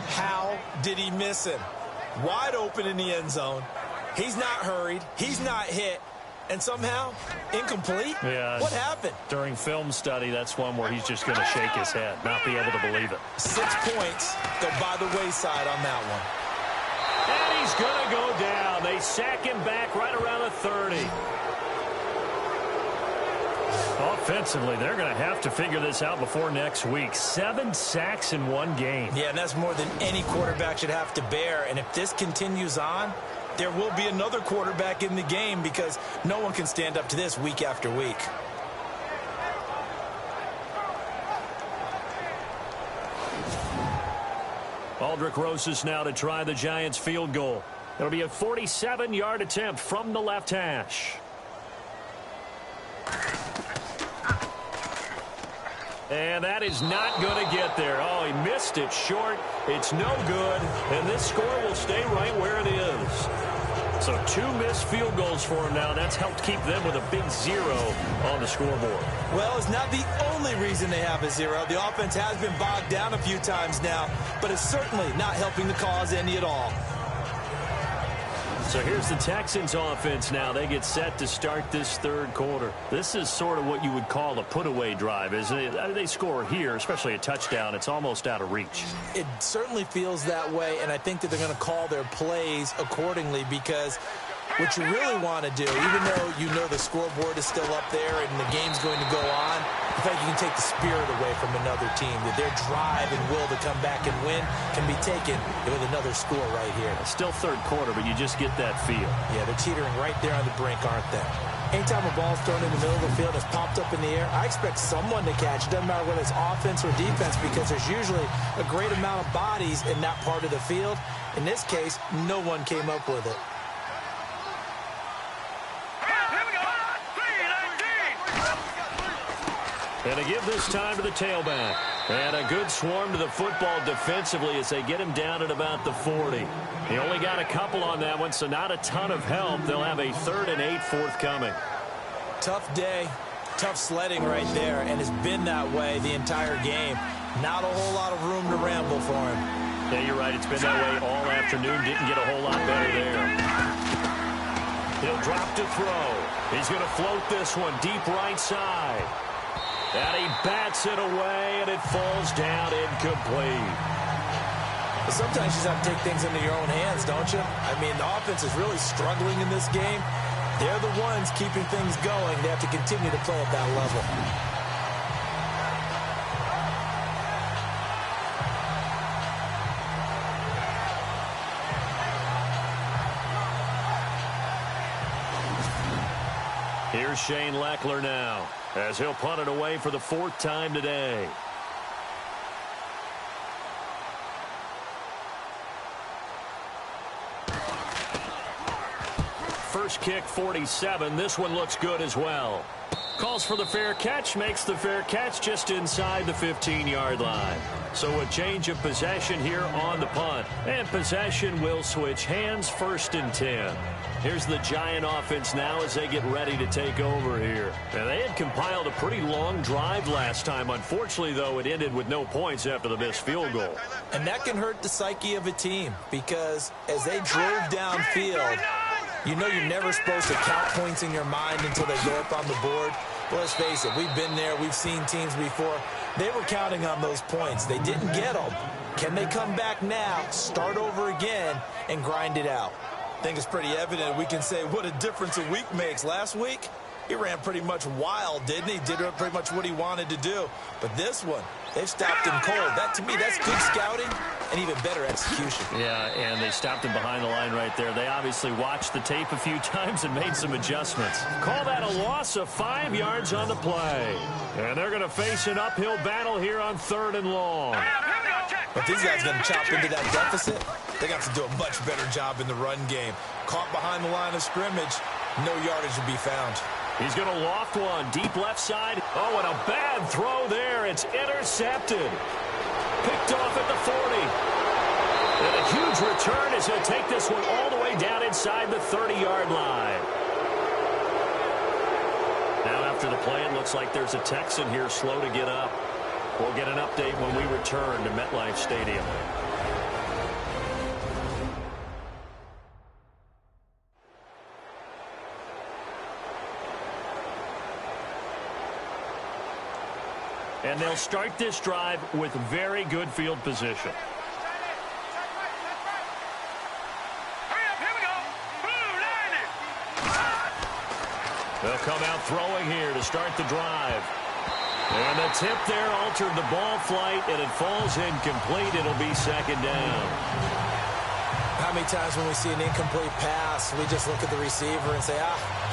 C: How did he miss him? Wide open in the end zone. He's not hurried. He's not hit. And somehow, incomplete?
B: Yeah.
C: What happened?
B: During film study, that's one where he's just going to shake his head, not be able to believe it.
C: 6 points go by the wayside on that one.
B: And he's going to go down. They sack him back right around the 30. Offensively, they're going to have to figure this out before next week. 7 sacks in one game.
C: Yeah, and that's more than any quarterback should have to bear. And if this continues on, there will be another quarterback in the game, because no one can stand up to this week after week.
B: Aldrick Rosas now to try the Giants field goal. It'll be a 47-yard attempt from the left hash. And that is not going to get there. Oh, he missed it short. It's no good. And this score will stay right where it is. So 2 missed field goals for him now. That's helped keep them with a big 0 on the scoreboard.
C: Well, it's not the only reason they have a 0. The offense has been bogged down a few times now, but it's certainly not helping the cause any at all.
B: So here's the Texans offense now. They get set to start this third quarter. This is sort of what you would call a put-away drive, isn't it? They score here, especially a touchdown. It's almost out of reach.
C: It certainly feels that way, and I think that they're going to call their plays accordingly, because what you really want to do, even though you know the scoreboard is still up there and the game's going to go on, in fact, you can take the spirit away from another team, that their drive and will to come back and win can be taken with another score right here.
B: It's still third quarter, but you just get that feel.
C: Yeah, they're teetering right there on the brink, aren't they? Anytime a ball's thrown in the middle of the field, it's popped up in the air, I expect someone to catch. It doesn't matter whether it's offense or defense, because there's usually a great amount of bodies in that part of the field. In this case, no one came up with it.
B: And to give this time to the tailback. And a good swarm to the football defensively as they get him down at about the 40. He only got a couple on that one, so not a ton of help. They'll have a 3rd and 8 forthcoming.
C: Tough day, tough sledding right there, and it's been that way the entire game. Not a whole lot of room to ramble for him.
B: Yeah, you're right. It's been that way all afternoon. Didn't get a whole lot better there. He'll drop to throw. He's going to float this one deep right side. And he bats it away, and it falls down incomplete.
C: But sometimes you just have to take things into your own hands, don't you? I mean, the offense is really struggling in this game. They're the ones keeping things going. They have to continue to play at that level.
B: Here's Shane Leckler now, as he'll punt it away for the 4th time today. First kick, 47. This one looks good as well. Calls for the fair catch, makes the fair catch just inside the 15-yard line. So a change of possession here on the punt. And possession will switch hands, 1st and 10. Here's the Giant offense now as they get ready to take over here. And they had compiled a pretty long drive last time. Unfortunately, though, it ended with no points after the missed field goal.
C: And that can hurt the psyche of a team because as they drove downfield, you know you're never supposed to count points in your mind until they go up on the board. Well, let's face it, we've been there. We've seen teams before. They were counting on those points. They didn't get them. Can they come back now, start over again, and grind it out? I think it's pretty evident. We can say what a difference a week makes. Last week, he ran pretty much wild, didn't he? Did pretty much what he wanted to do. But this one, they've stopped him cold. That, to me, that's good scouting and even better execution.
B: Yeah, and they stopped him behind the line right there. They obviously watched the tape a few times and made some adjustments. Call that a loss of 5 yards on the play. And they're going to face an uphill battle here on 3rd and long.
C: But these guys are going to chop into that deficit. They got to do a much better job in the run game. Caught behind the line of scrimmage, no yardage will be found.
B: He's going to loft one, deep left side. Oh, and a bad throw there. It's intercepted. Picked off at the 40. And a huge return as he'll take this one all the way down inside the 30-yard line. Now after the play, it looks like there's a Texan here slow to get up. We'll get an update when we return to MetLife Stadium. And they'll start this drive with very good field position. They'll come out throwing here to start the drive. And the tip there altered the ball flight, and it falls incomplete. It'll be 2nd down.
C: How many times when we see an incomplete pass, we just look at the receiver and say,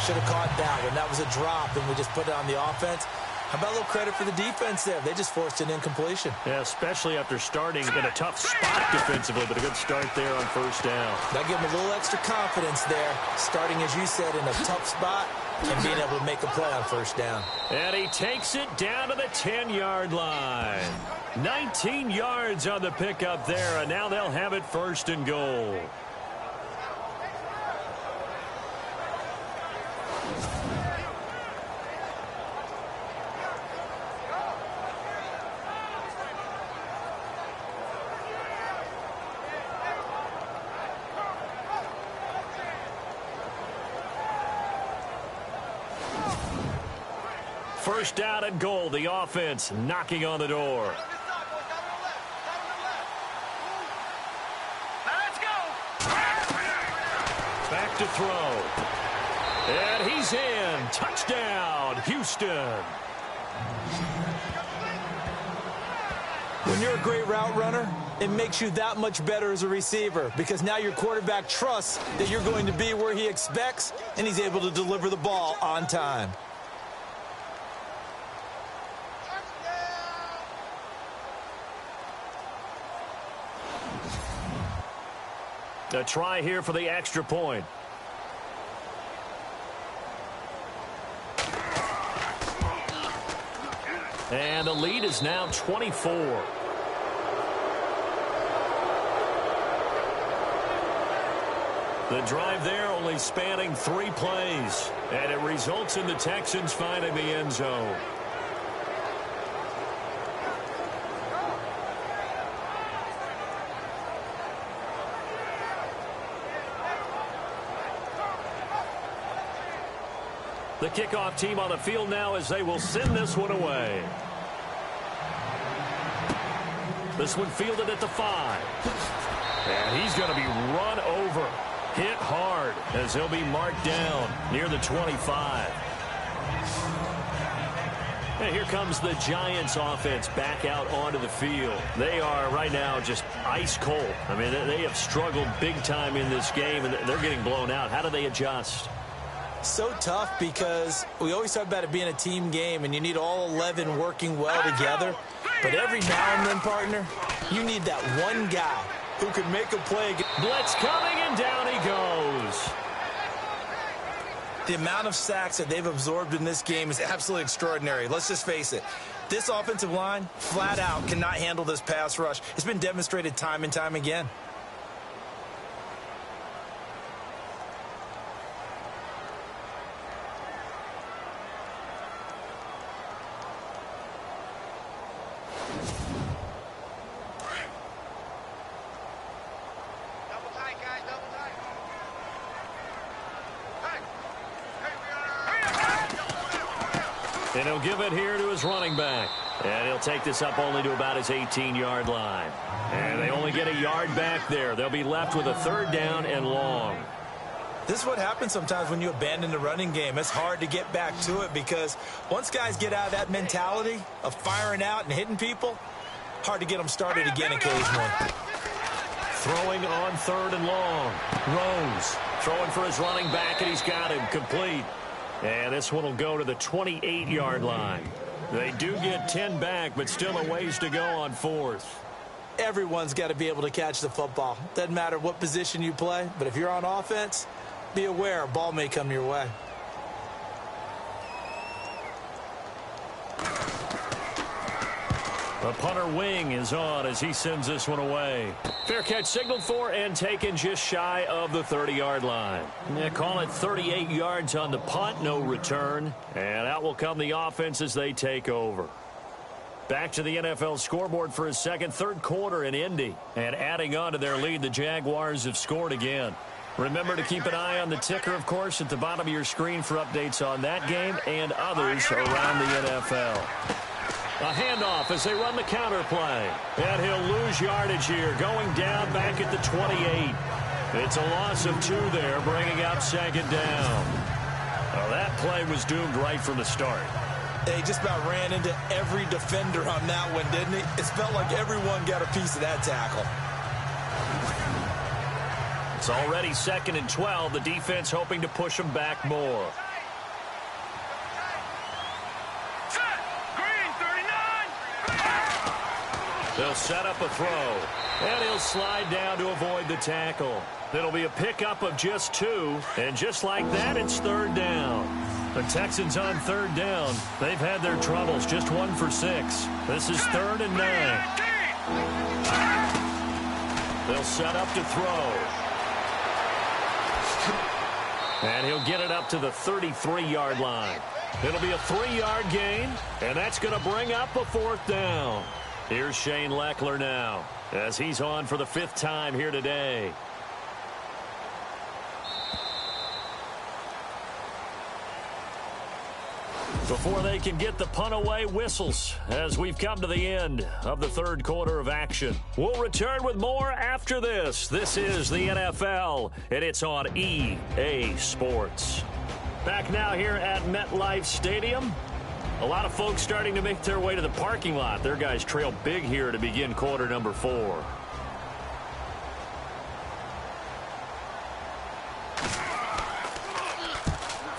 C: should have caught that one. That was a drop, and we just put it on the offense. How about a little credit for the defense there? They just forced an incompletion.
B: Yeah, especially after starting in a tough spot defensively, but a good start there on 1st down.
C: That gave them a little extra confidence there, starting, as you said, in a tough spot and being able to make a play on 1st down.
B: And he takes it down to the 10-yard line. 19 yards on the pickup there, and now they'll have it 1st and goal. First down and goal. The offense knocking on the door.
A: Let's go.
B: Back to throw. And he's in. Touchdown, Houston.
C: When you're a great route runner, it makes you that much better as a receiver because now your quarterback trusts that you're going to be where he expects, and he's able to deliver the ball on time.
B: A try here for the extra point. And the lead is now 24. The drive there only spanning 3 plays, and it results in the Texans finding the end zone. The kickoff team on the field now as they will send this one away. This one fielded at the 5. And he's going to be run over, hit hard, as he'll be marked down near the 25. And here comes the Giants offense back out onto the field. They are right now just ice cold. I mean, they have struggled big time in this game, and they're getting blown out. How do they adjust?
C: So tough because we always talk about it being a team game, and you need all 11 working well together. But every now and then, partner, you need that one guy who can make a play.
B: Blitz coming, and down he goes.
C: The amount of sacks that they've absorbed in this game is absolutely extraordinary. Let's just face it. This offensive line, flat out, cannot handle this pass rush. It's been demonstrated time and time again.
B: And he'll give it here to his running back. And he'll take this up only to about his 18-yard line. And they only get a yard back there. They'll be left with a 3rd down and long.
C: This is what happens sometimes when you abandon the running game. It's hard to get back to it because once guys get out of that mentality of firing out and hitting people, hard to get them started again occasionally.
B: Throwing on 3rd and long. Rose throwing for his running back, and he's got him complete. And this one will go to the 28-yard line. They do get 10 back, but still a ways to go on 4th.
C: Everyone's got to be able to catch the football. Doesn't matter what position you play, but if you're on offense, be aware a ball may come your way.
B: The punter wing is on as he sends this one away. Fair catch signaled for and taken just shy of the 30-yard line. They call it 38 yards on the punt, no return. And out will come the offense as they take over. Back to the NFL scoreboard for his second, 3rd quarter in Indy. And adding on to their lead, the Jaguars have scored again. Remember to keep an eye on the ticker, of course, at the bottom of your screen for updates on that game and others around the NFL. A handoff as they run the counter play. And he'll lose yardage here, going down back at the 28. It's a loss of 2 there, bringing up 2nd down. Well, that play was doomed right from the start.
C: They just about ran into every defender on that one, didn't he? It felt like everyone got a piece of that tackle.
B: It's already 2nd and 12. The defense hoping to push them back more. They'll set up a throw, and he'll slide down to avoid the tackle. It'll be a pickup of just 2, and just like that, it's 3rd down. The Texans on 3rd down. They've had their troubles, just 1 for 6. This is 3rd and 9. They'll set up to throw. And he'll get it up to the 33-yard line. It'll be a 3-yard gain, and that's going to bring up a 4th down. Here's Shane Leckler now as he's on for the 5th time here today. Before they can get the punt away, whistles as we've come to the end of the 3rd quarter of action. We'll return with more after this. This is the NFL, and it's on EA Sports. Back now here at MetLife Stadium. A lot of folks starting to make their way to the parking lot. Their guys trail big here to begin quarter number 4.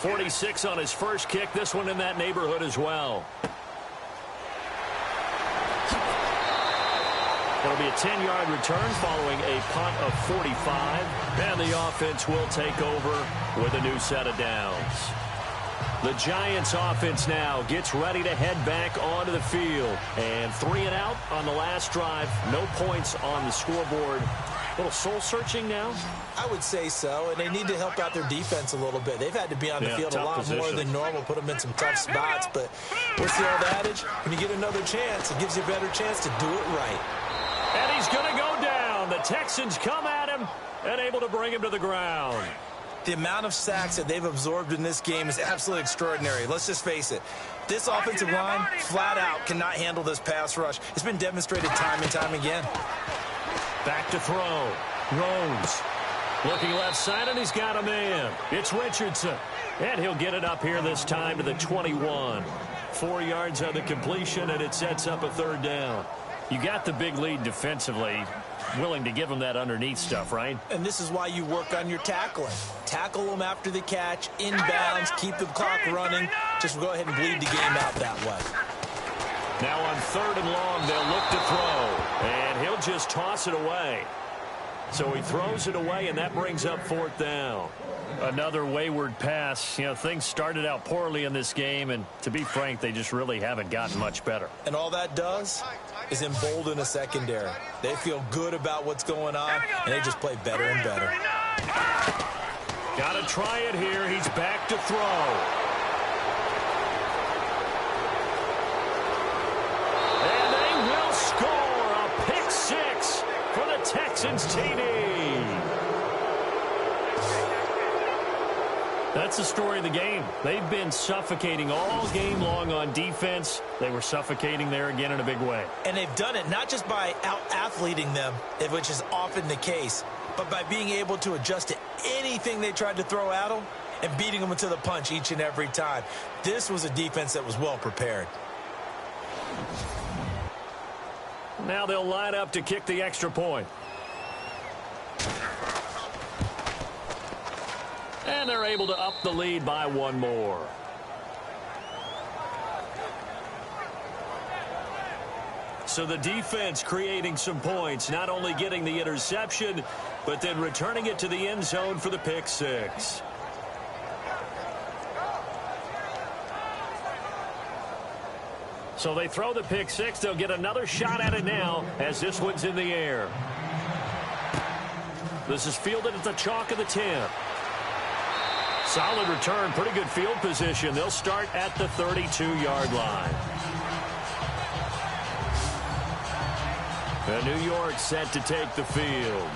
B: .46 on his first kick. This one in that neighborhood as well. It'll be a 10-yard return following a punt of 45. And the offense will take over with a new set of downs. The Giants offense now gets ready to head back onto the field. And 3 and out on the last drive. No points on the scoreboard. A little soul-searching now?
C: I would say so, and they need to help out their defense a little bit. They've had to be on the field a lot more than normal, put them in some tough spots. But what's the old adage? When you get another chance, it gives you a better chance to do it right.
B: And he's going to go down. The Texans come at him and able to bring him to the ground.
C: The amount of sacks that they've absorbed in this game is absolutely extraordinary. Let's just face it. This offensive line, flat out, cannot handle this pass rush. It's been demonstrated time and time again.
B: Back to throw. Rose. Looking left side, and he's got a man. It's Richardson. And he'll get it up here this time to the 21. 4 yards on the completion, and it sets up a third down. You got the big lead defensively. Willing to give them that underneath stuff, right?
C: And this is why you work on your tackling. Tackle them after the catch, inbounds, keep the clock running. Just go ahead and bleed the game out that way.
B: Now on 3rd and long, they'll look to throw. And he'll just toss it away. So he throws it away, and that brings up 4th down. Another wayward pass. You know, things started out poorly in this game, and to be frank, they just really haven't gotten much better.
C: And all that does is embolden a secondary. They feel good about what's going on, and they just play better and better.
B: Got to try it here. He's back to throw. And they will score a pick 6 for the Texans TD. That's the story of the game. They've been suffocating all game long on defense. They were suffocating there again in a big way.
C: And they've done it not just by out-athleting them, which is often the case, but by being able to adjust to anything they tried to throw at them and beating them to the punch each and every time. This was a defense that was well prepared.
B: Now they'll line up to kick the extra point. And they're able to up the lead by 1 more. So the defense creating some points, not only getting the interception, but then returning it to the end zone for the pick 6. So they throw the pick 6. They'll get another shot at it now as this one's in the air. This is fielded at the chalk of the 10. Solid return, pretty good field position. They'll start at the 32-yard line. And New York set to take the field.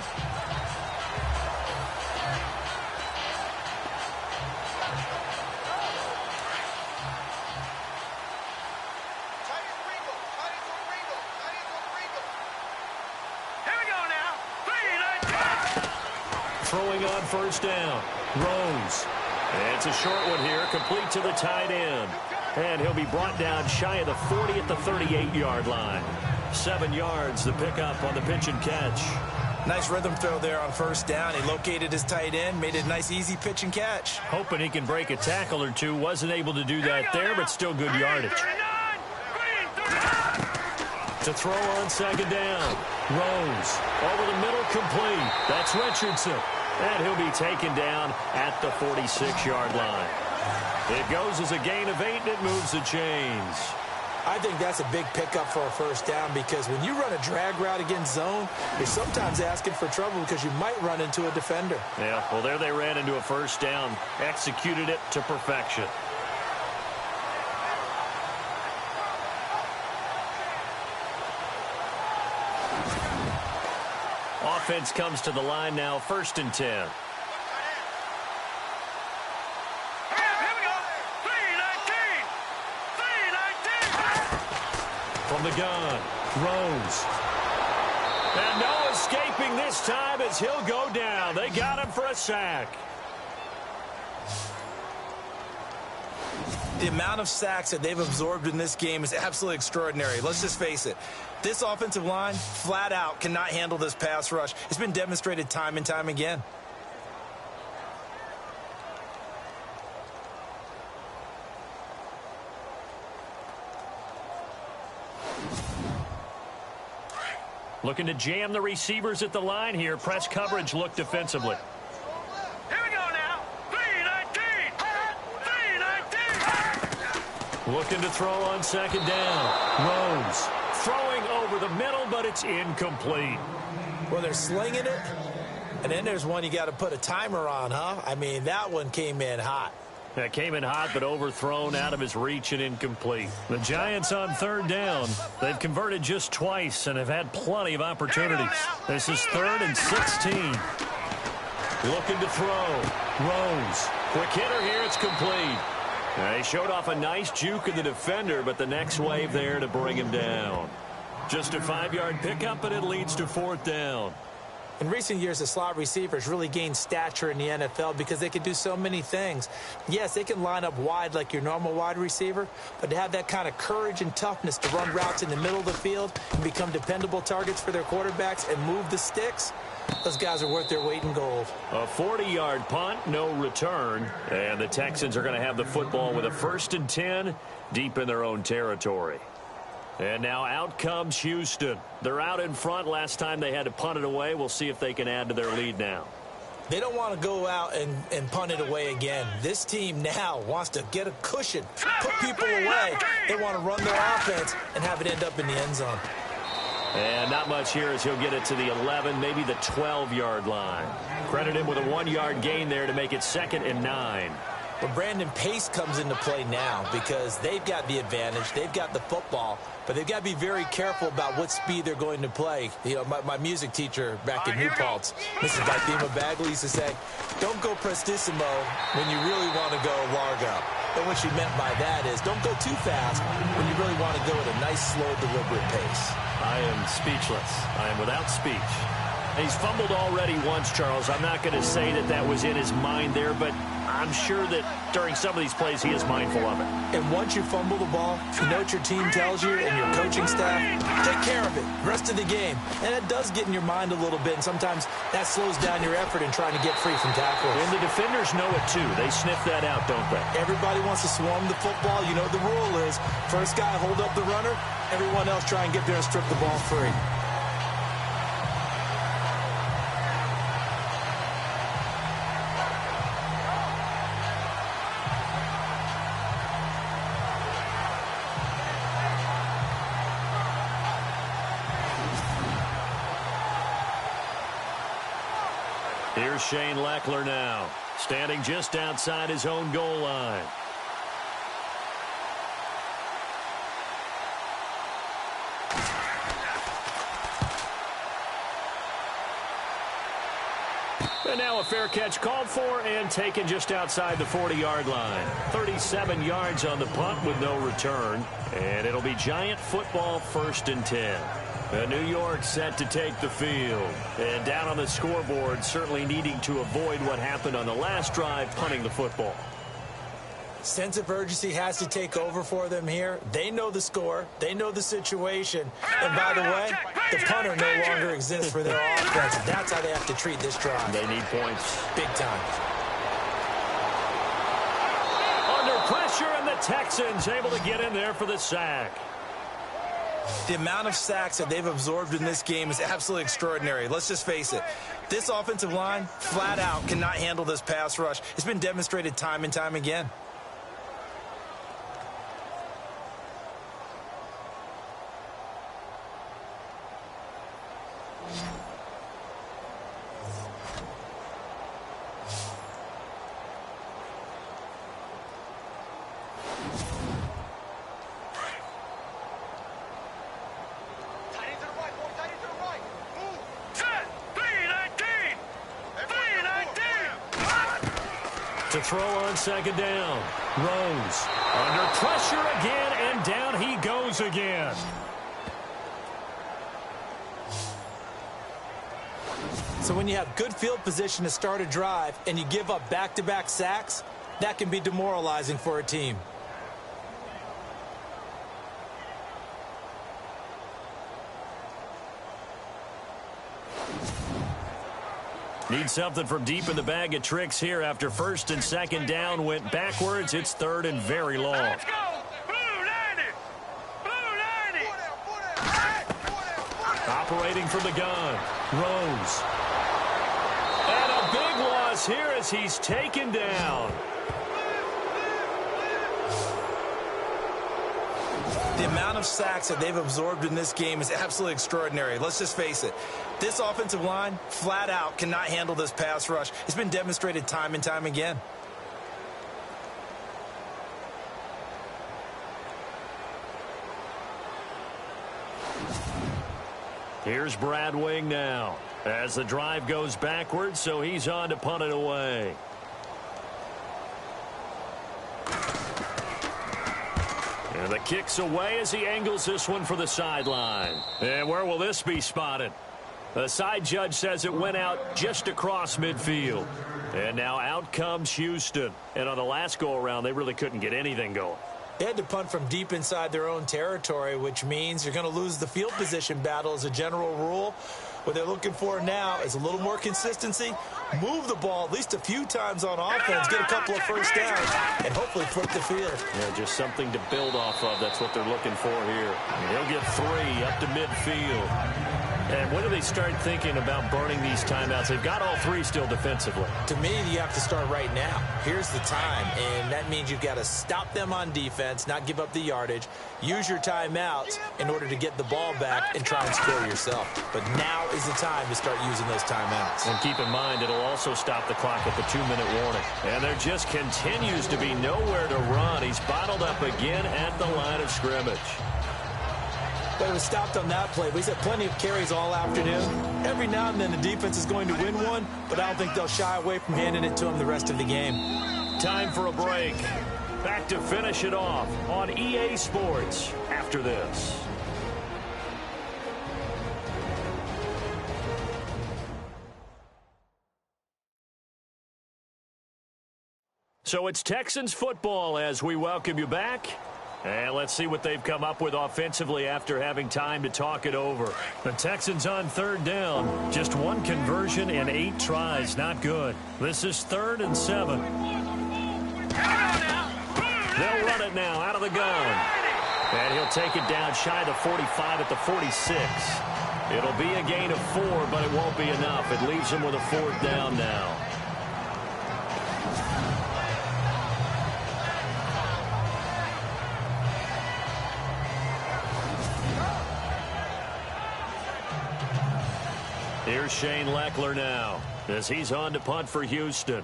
A: Here we go now.
B: Throwing on 1st down. Rose. It's a short one here, complete to the tight end. And he'll be brought down shy of the 40 at the 38-yard line. 7 yards, the pickup on the pitch and catch.
C: Nice rhythm throw there on 1st down. He located his tight end, made it a nice, easy pitch and catch.
B: Hoping he can break a tackle or two. Wasn't able to do that there, but still good yardage. To throw on 2nd down. Rose. Over the middle, complete. That's Richardson. And he'll be taken down at the 46-yard line. It goes as a gain of 8, and it moves the chains.
C: I think that's a big pickup for a 1st down because when you run a drag route against zone, you're sometimes asking for trouble because you might run into a defender.
B: Yeah, well, there they ran into a 1st down. Executed it to perfection. Offense comes to the line now, 1st and 10.
A: Here we go. 3-19.
B: From the gun, Rose. And no escaping this time as he'll go down. They got him for a sack.
C: The amount of sacks that they've absorbed in this game is absolutely extraordinary. Let's just face it. This offensive line, flat out, cannot handle this pass rush. It's been demonstrated time and time again.
B: Looking to jam the receivers at the line here. Press coverage look defensively.
A: Here we go now. 3-19. 3-19.
B: Looking to throw on 2nd down. Rose throwing over the middle, but it's incomplete.
C: Well, they're slinging it, and then there's one you got to put a timer on, huh? I mean, that one came in hot.
B: That came in hot, but overthrown out of his reach and incomplete. The Giants on 3rd down. They've converted just twice and have had plenty of opportunities. This is 3rd and 16. Looking to throw. Rose. Quick hitter here. It's complete. He showed off a nice juke of the defender, but the next wave there to bring him down. Just a 5-yard pickup, and it leads to 4th down.
C: In recent years, the slot receivers really gained stature in the NFL because they can do so many things. Yes, they can line up wide like your normal wide receiver, but to have that kind of courage and toughness to run routes in the middle of the field and become dependable targets for their quarterbacks and move the sticks, those guys are worth their weight in gold.
B: A 40-yard punt, no return, and the Texans are going to have the football with a 1st and 10 deep in their own territory. And now out comes Houston. They're out in front. Last time they had to punt it away. We'll see if they can add to their lead now.
C: They don't want to go out and punt it away again. This team now wants to get a cushion, put people away. They want to run their offense and have it end up in the end zone.
B: And not much here as he'll get it to the 11, maybe the 12-yard line. Credit him with a 1-yard gain there to make it 2nd and 9.
C: Well, Brandon, pace comes into play now because they've got the advantage. They've got the football, but they've got to be very careful about what speed they're going to play. You know, my music teacher back in New Paltz, Mrs. Dithema Bagley, used to say, don't go prestissimo when you really want to go largo. And what she meant by that is don't go too fast when you really want to go at a nice, slow, deliberate pace.
B: I am speechless. I am without speech. He's fumbled already once, Charles. I'm not going to say that that was in his mind there, but I'm sure that during some of these plays he is mindful of it.
C: And once you fumble the ball, you know what your team tells you and your coaching staff? Take care of it rest of the game. And it does get in your mind a little bit, and sometimes that slows down your effort in trying to get free from tackles.
B: And the defenders know it too. They sniff that out, don't they?
C: Everybody wants to swarm the football. You know the rule is first guy hold up the runner, everyone else try and get there and strip the ball free.
B: Here's Shane Leckler now, standing just outside his own goal line. And now a fair catch called for and taken just outside the 40-yard line. 37 yards on the punt with no return. And it'll be Giant football 1st and 10. New York set to take the field. And down on the scoreboard, certainly needing to avoid what happened on the last drive, punting the football.
C: Sense of urgency has to take over for them here. They know the score. They know the situation. And by the way, the punter no longer exists for their offense. That's how they have to treat this drive.
B: They need points.
C: Big time.
B: Under pressure, and the Texans able to get in there for the sack.
C: The amount of sacks that they've absorbed in this game is absolutely extraordinary. Let's just face it. This offensive line, flat out, cannot handle this pass rush. It's been demonstrated time and time again.
B: To throw on 2nd down. Rose under pressure again, and down he goes again.
C: So when you have good field position to start a drive and you give up back-to-back sacks, that can be demoralizing for a team.
B: Need something from deep in the bag of tricks here after 1st and 2nd down went backwards. It's 3rd and very long.
A: Let's go! Blue 90! Blue 90!
B: Operating from the gun. Rose. And a big loss here as he's taken down.
C: The amount of sacks that they've absorbed in this game is absolutely extraordinary. Let's just face it. This offensive line, flat out, cannot handle this pass rush. It's been demonstrated time and time again.
B: Here's Brad Wing now as the drive goes backwards, so he's on to punt it away. And the kick's away as he angles this one for the sideline. And where will this be spotted? The side judge says it went out just across midfield. And now out comes Houston. And on the last go-around, they really couldn't get anything going.
C: They had to punt from deep inside their own territory, which means you're going to lose the field position battle as a general rule. What they're looking for now is a little more consistency, move the ball at least a few times on offense, get a couple of first downs, and hopefully flip the field.
B: Yeah, just something to build off of. That's what they're looking for here. He'll get 3 up to midfield. And when do they start thinking about burning these timeouts? They've got all 3 still defensively.
C: To me, you have to start right now. Here's the time, and that means you've got to stop them on defense, not give up the yardage, use your timeouts in order to get the ball back and try and score yourself. But now is the time to start using those timeouts.
B: And keep in mind, it'll also stop the clock at the 2-minute warning. And there just continues to be nowhere to run. He's bottled up again at the line of scrimmage.
C: But it was stopped on that play. But he's had plenty of carries all afternoon. Every now and then the defense is going to win one, but I don't think they'll shy away from handing it to him the rest of the game.
B: Time for a break. Back to finish it off on EA Sports after this. So it's Texans football as we welcome you back. And let's see what they've come up with offensively after having time to talk it over. The Texans on 3rd down. Just 1 conversion in 8 tries. Not good. This is 3rd and 7. They'll run it now out of the gun. And he'll take it down shy of the 45 at the 46. It'll be a gain of 4, but it won't be enough. It leaves him with a 4th down now. Here's Shane Leckler now as he's on to punt for Houston.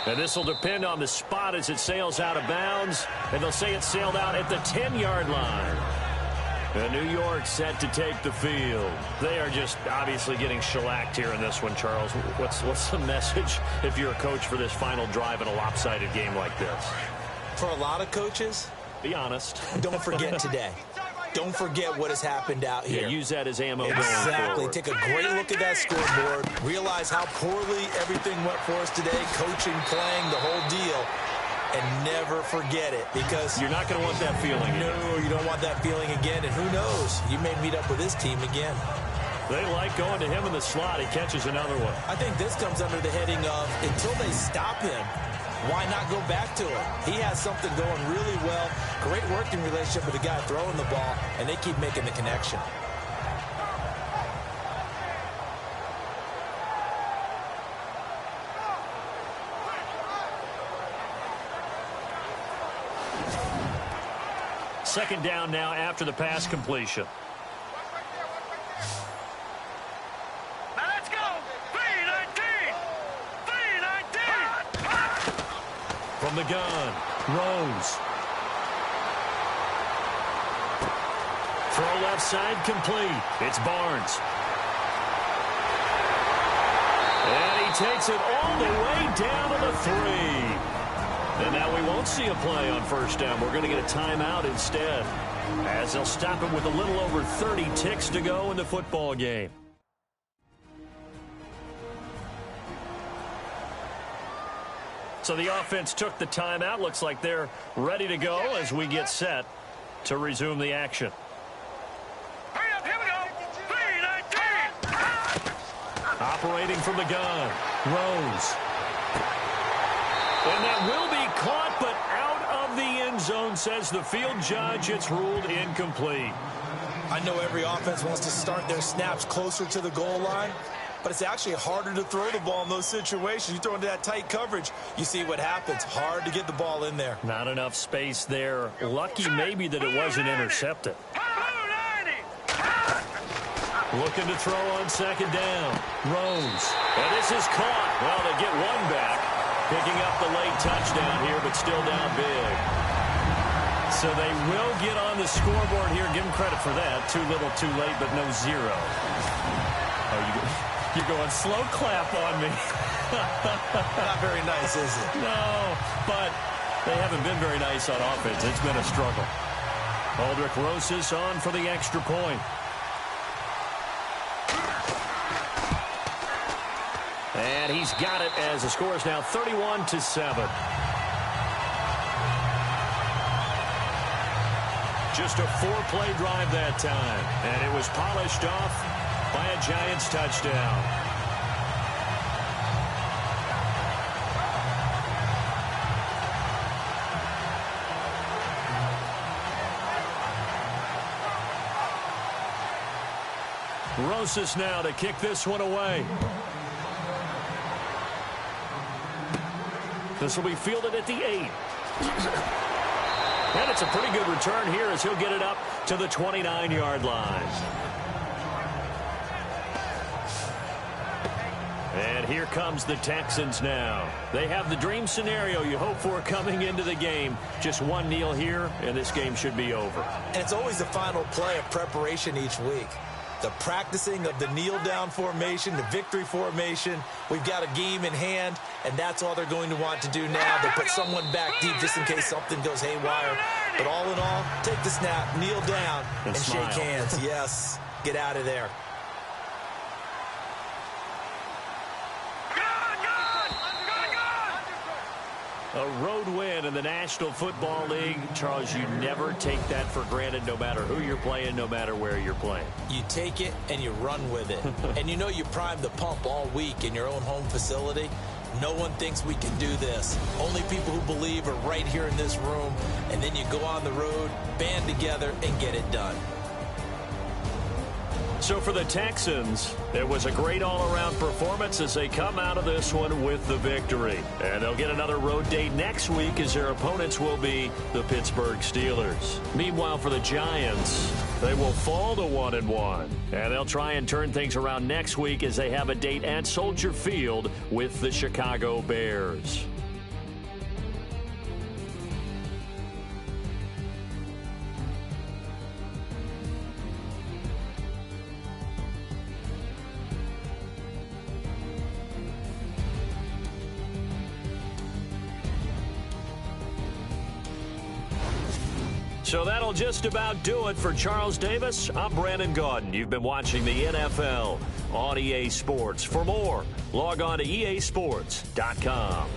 B: And this will depend on the spot as it sails out of bounds. And they'll say it sailed out at the 10-yard line. And New York set to take the field. They are just obviously getting shellacked here in this one, Charles. What's the message if you're a coach for this final drive in a lopsided game like this?
C: For a lot of coaches,
B: be honest.
C: Don't forget today. Don't forget what has happened out here.
B: Yeah, use that as ammo going
C: Exactly.
B: forward.
C: Take a great look at that scoreboard. Realize how poorly everything went for us today. Coaching, playing, the whole deal. And never forget it, because
B: you're not going to want that feeling.
C: No, you don't want that feeling again. And who knows? You may meet up with this team again.
B: They like going to him in the slot. He catches another one.
C: I think this comes under the heading of until they stop him, why not go back to him? He has something going really well. Great working relationship with the guy throwing the ball, and they keep making the connection.
B: Second down now after the pass completion.
A: Now let's go. 3-19. 3-19.
B: From the gun, Rose. Throw left side complete. It's Barnes. And he takes it all the way down to the 3. And now we won't see a play on first down. We're going to get a timeout instead, as they'll stop it with a little over 30 ticks to go in the football game. So the offense took the timeout. Looks like they're ready to go as we get set to resume the action.
A: Hurry up, here we go. 3-19.
B: Operating from the gun, Rose. And that will be caught, but out of the end zone, says the field judge. It's ruled incomplete.
C: I know every offense wants to start their snaps closer to the goal line, but it's actually harder to throw the ball in those situations. You throw into that tight coverage, you see what happens. Hard to get the ball in there.
B: Not enough space there. Lucky maybe that it wasn't intercepted. Looking to throw on second down. Rose. And this is caught. Well, they get one back. Picking up the late touchdown here, but still down big. So they will get on the scoreboard here. Give them credit for that. Too little, too late, but no zero. Oh, you're going slow clap on me.
C: Not very nice, is it?
B: No, but They haven't been very nice on offense. It's been a struggle. Aldrich Rosas on for the extra point. And he's got it as the score is now 31-7. Just a 4-play drive that time. And it was polished off by a Giants touchdown. Rosas now to kick this one away. This will be fielded at the 8. And it's a pretty good return here as he'll get it up to the 29-yard line. And here comes the Texans now. They have the dream scenario you hope for coming into the game. Just one kneel here, and this game should be over.
C: And it's always the final play of preparation each week. The practicing of the kneel-down formation, the victory formation. We've got a game in hand, and that's all they're going to want to do now. They put someone back deep just in case something goes haywire. But all in all, take the snap, kneel down, and shake hands. Yes, get out of there.
B: A road win in the National Football League. Charles, you never take that for granted no matter who you're playing, no matter where you're playing.
C: You take it and you run with it. And you know you primed the pump all week in your own home facility. No one thinks we can do this. Only people who believe are right here in this room. And then you go on the road, band together, and get it done.
B: So for the Texans, it was a great all-around performance as they come out of this one with the victory. And they'll get another road day next week as their opponents will be the Pittsburgh Steelers. Meanwhile, for the Giants, they will fall to 1-1. And they'll try and turn things around next week as they have a date at Soldier Field with the Chicago Bears. So that'll just about do it for Charles Davis. I'm Brandon Gaudin. You've been watching the NFL on EA Sports. For more, log on to easports.com.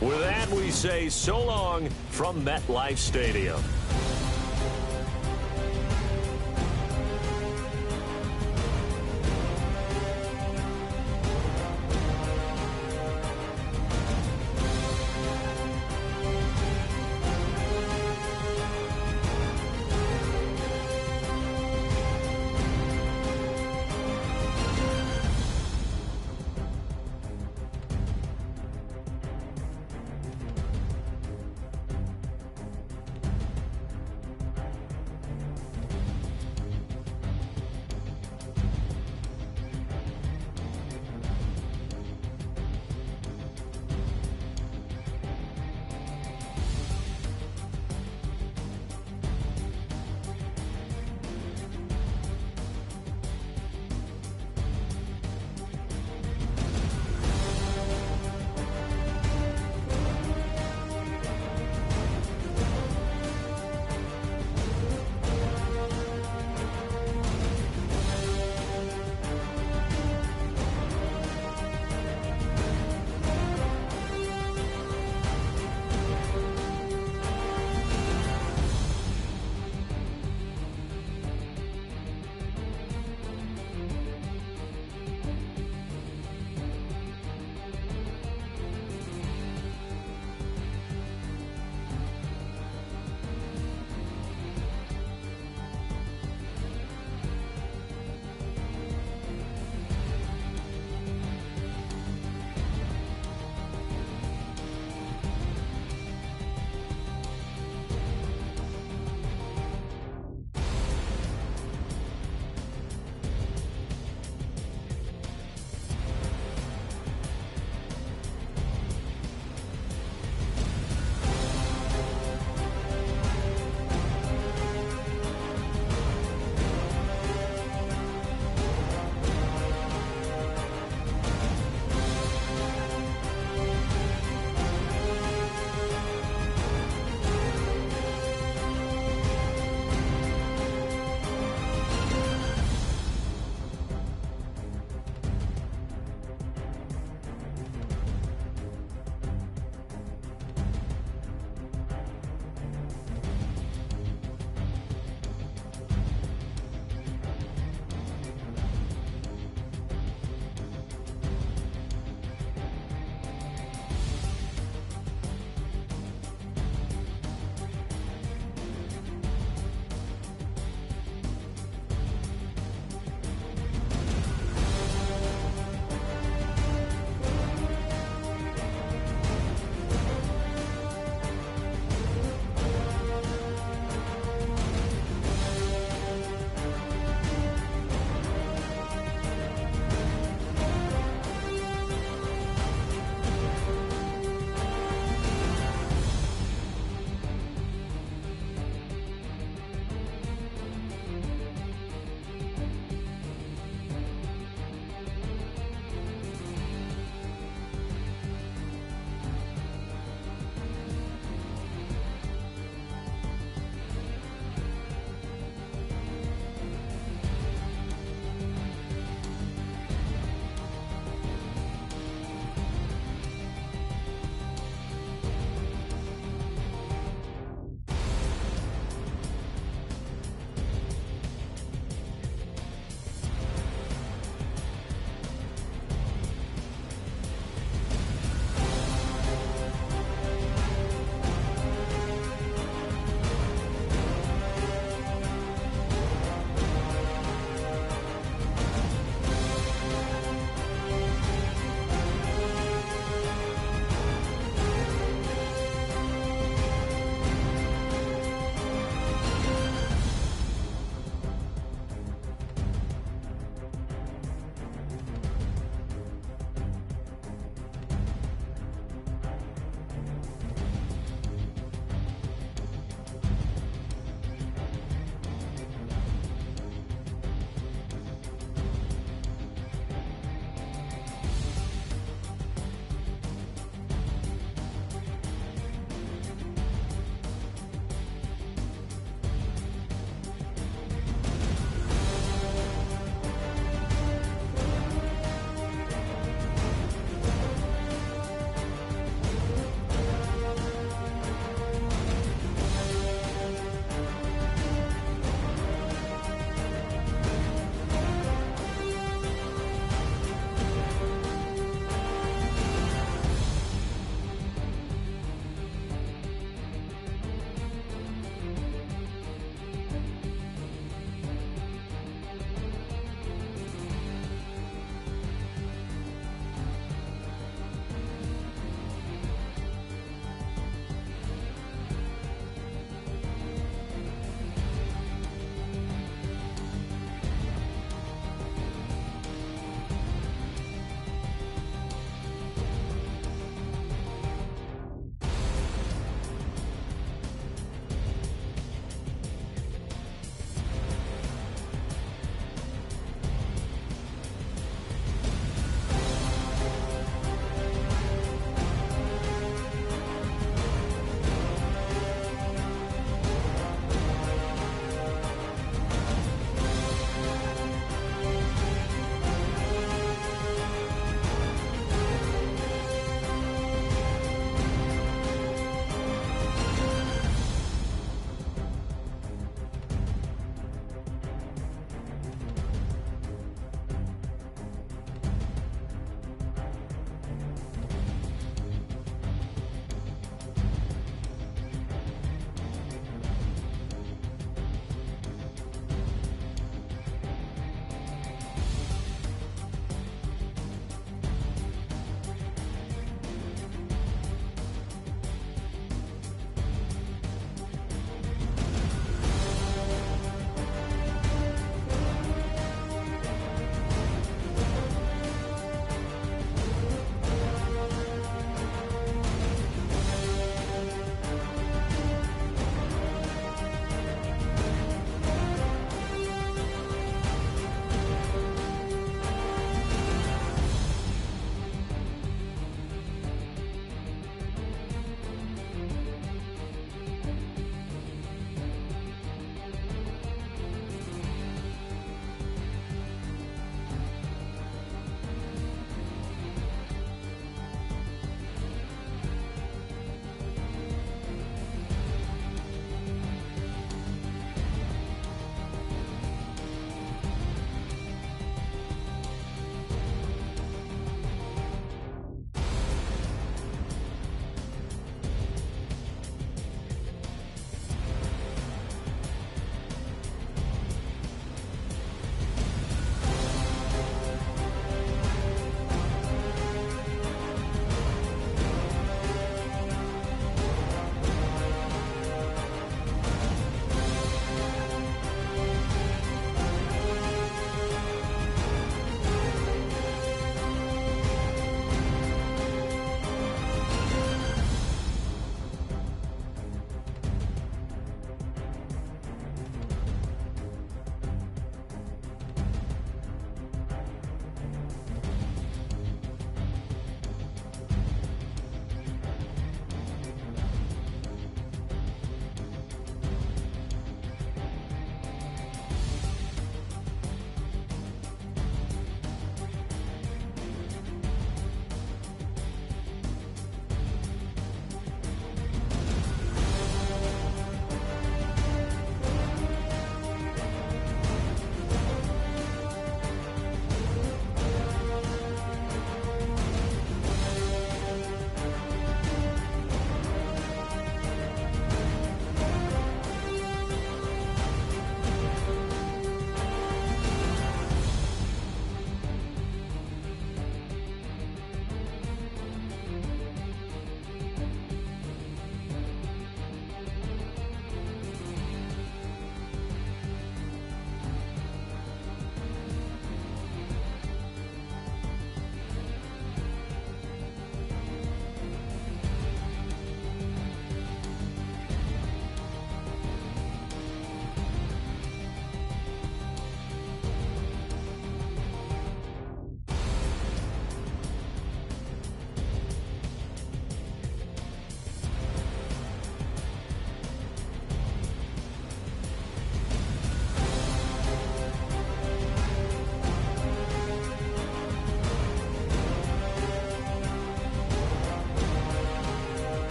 B: With that, we say so long from MetLife Stadium.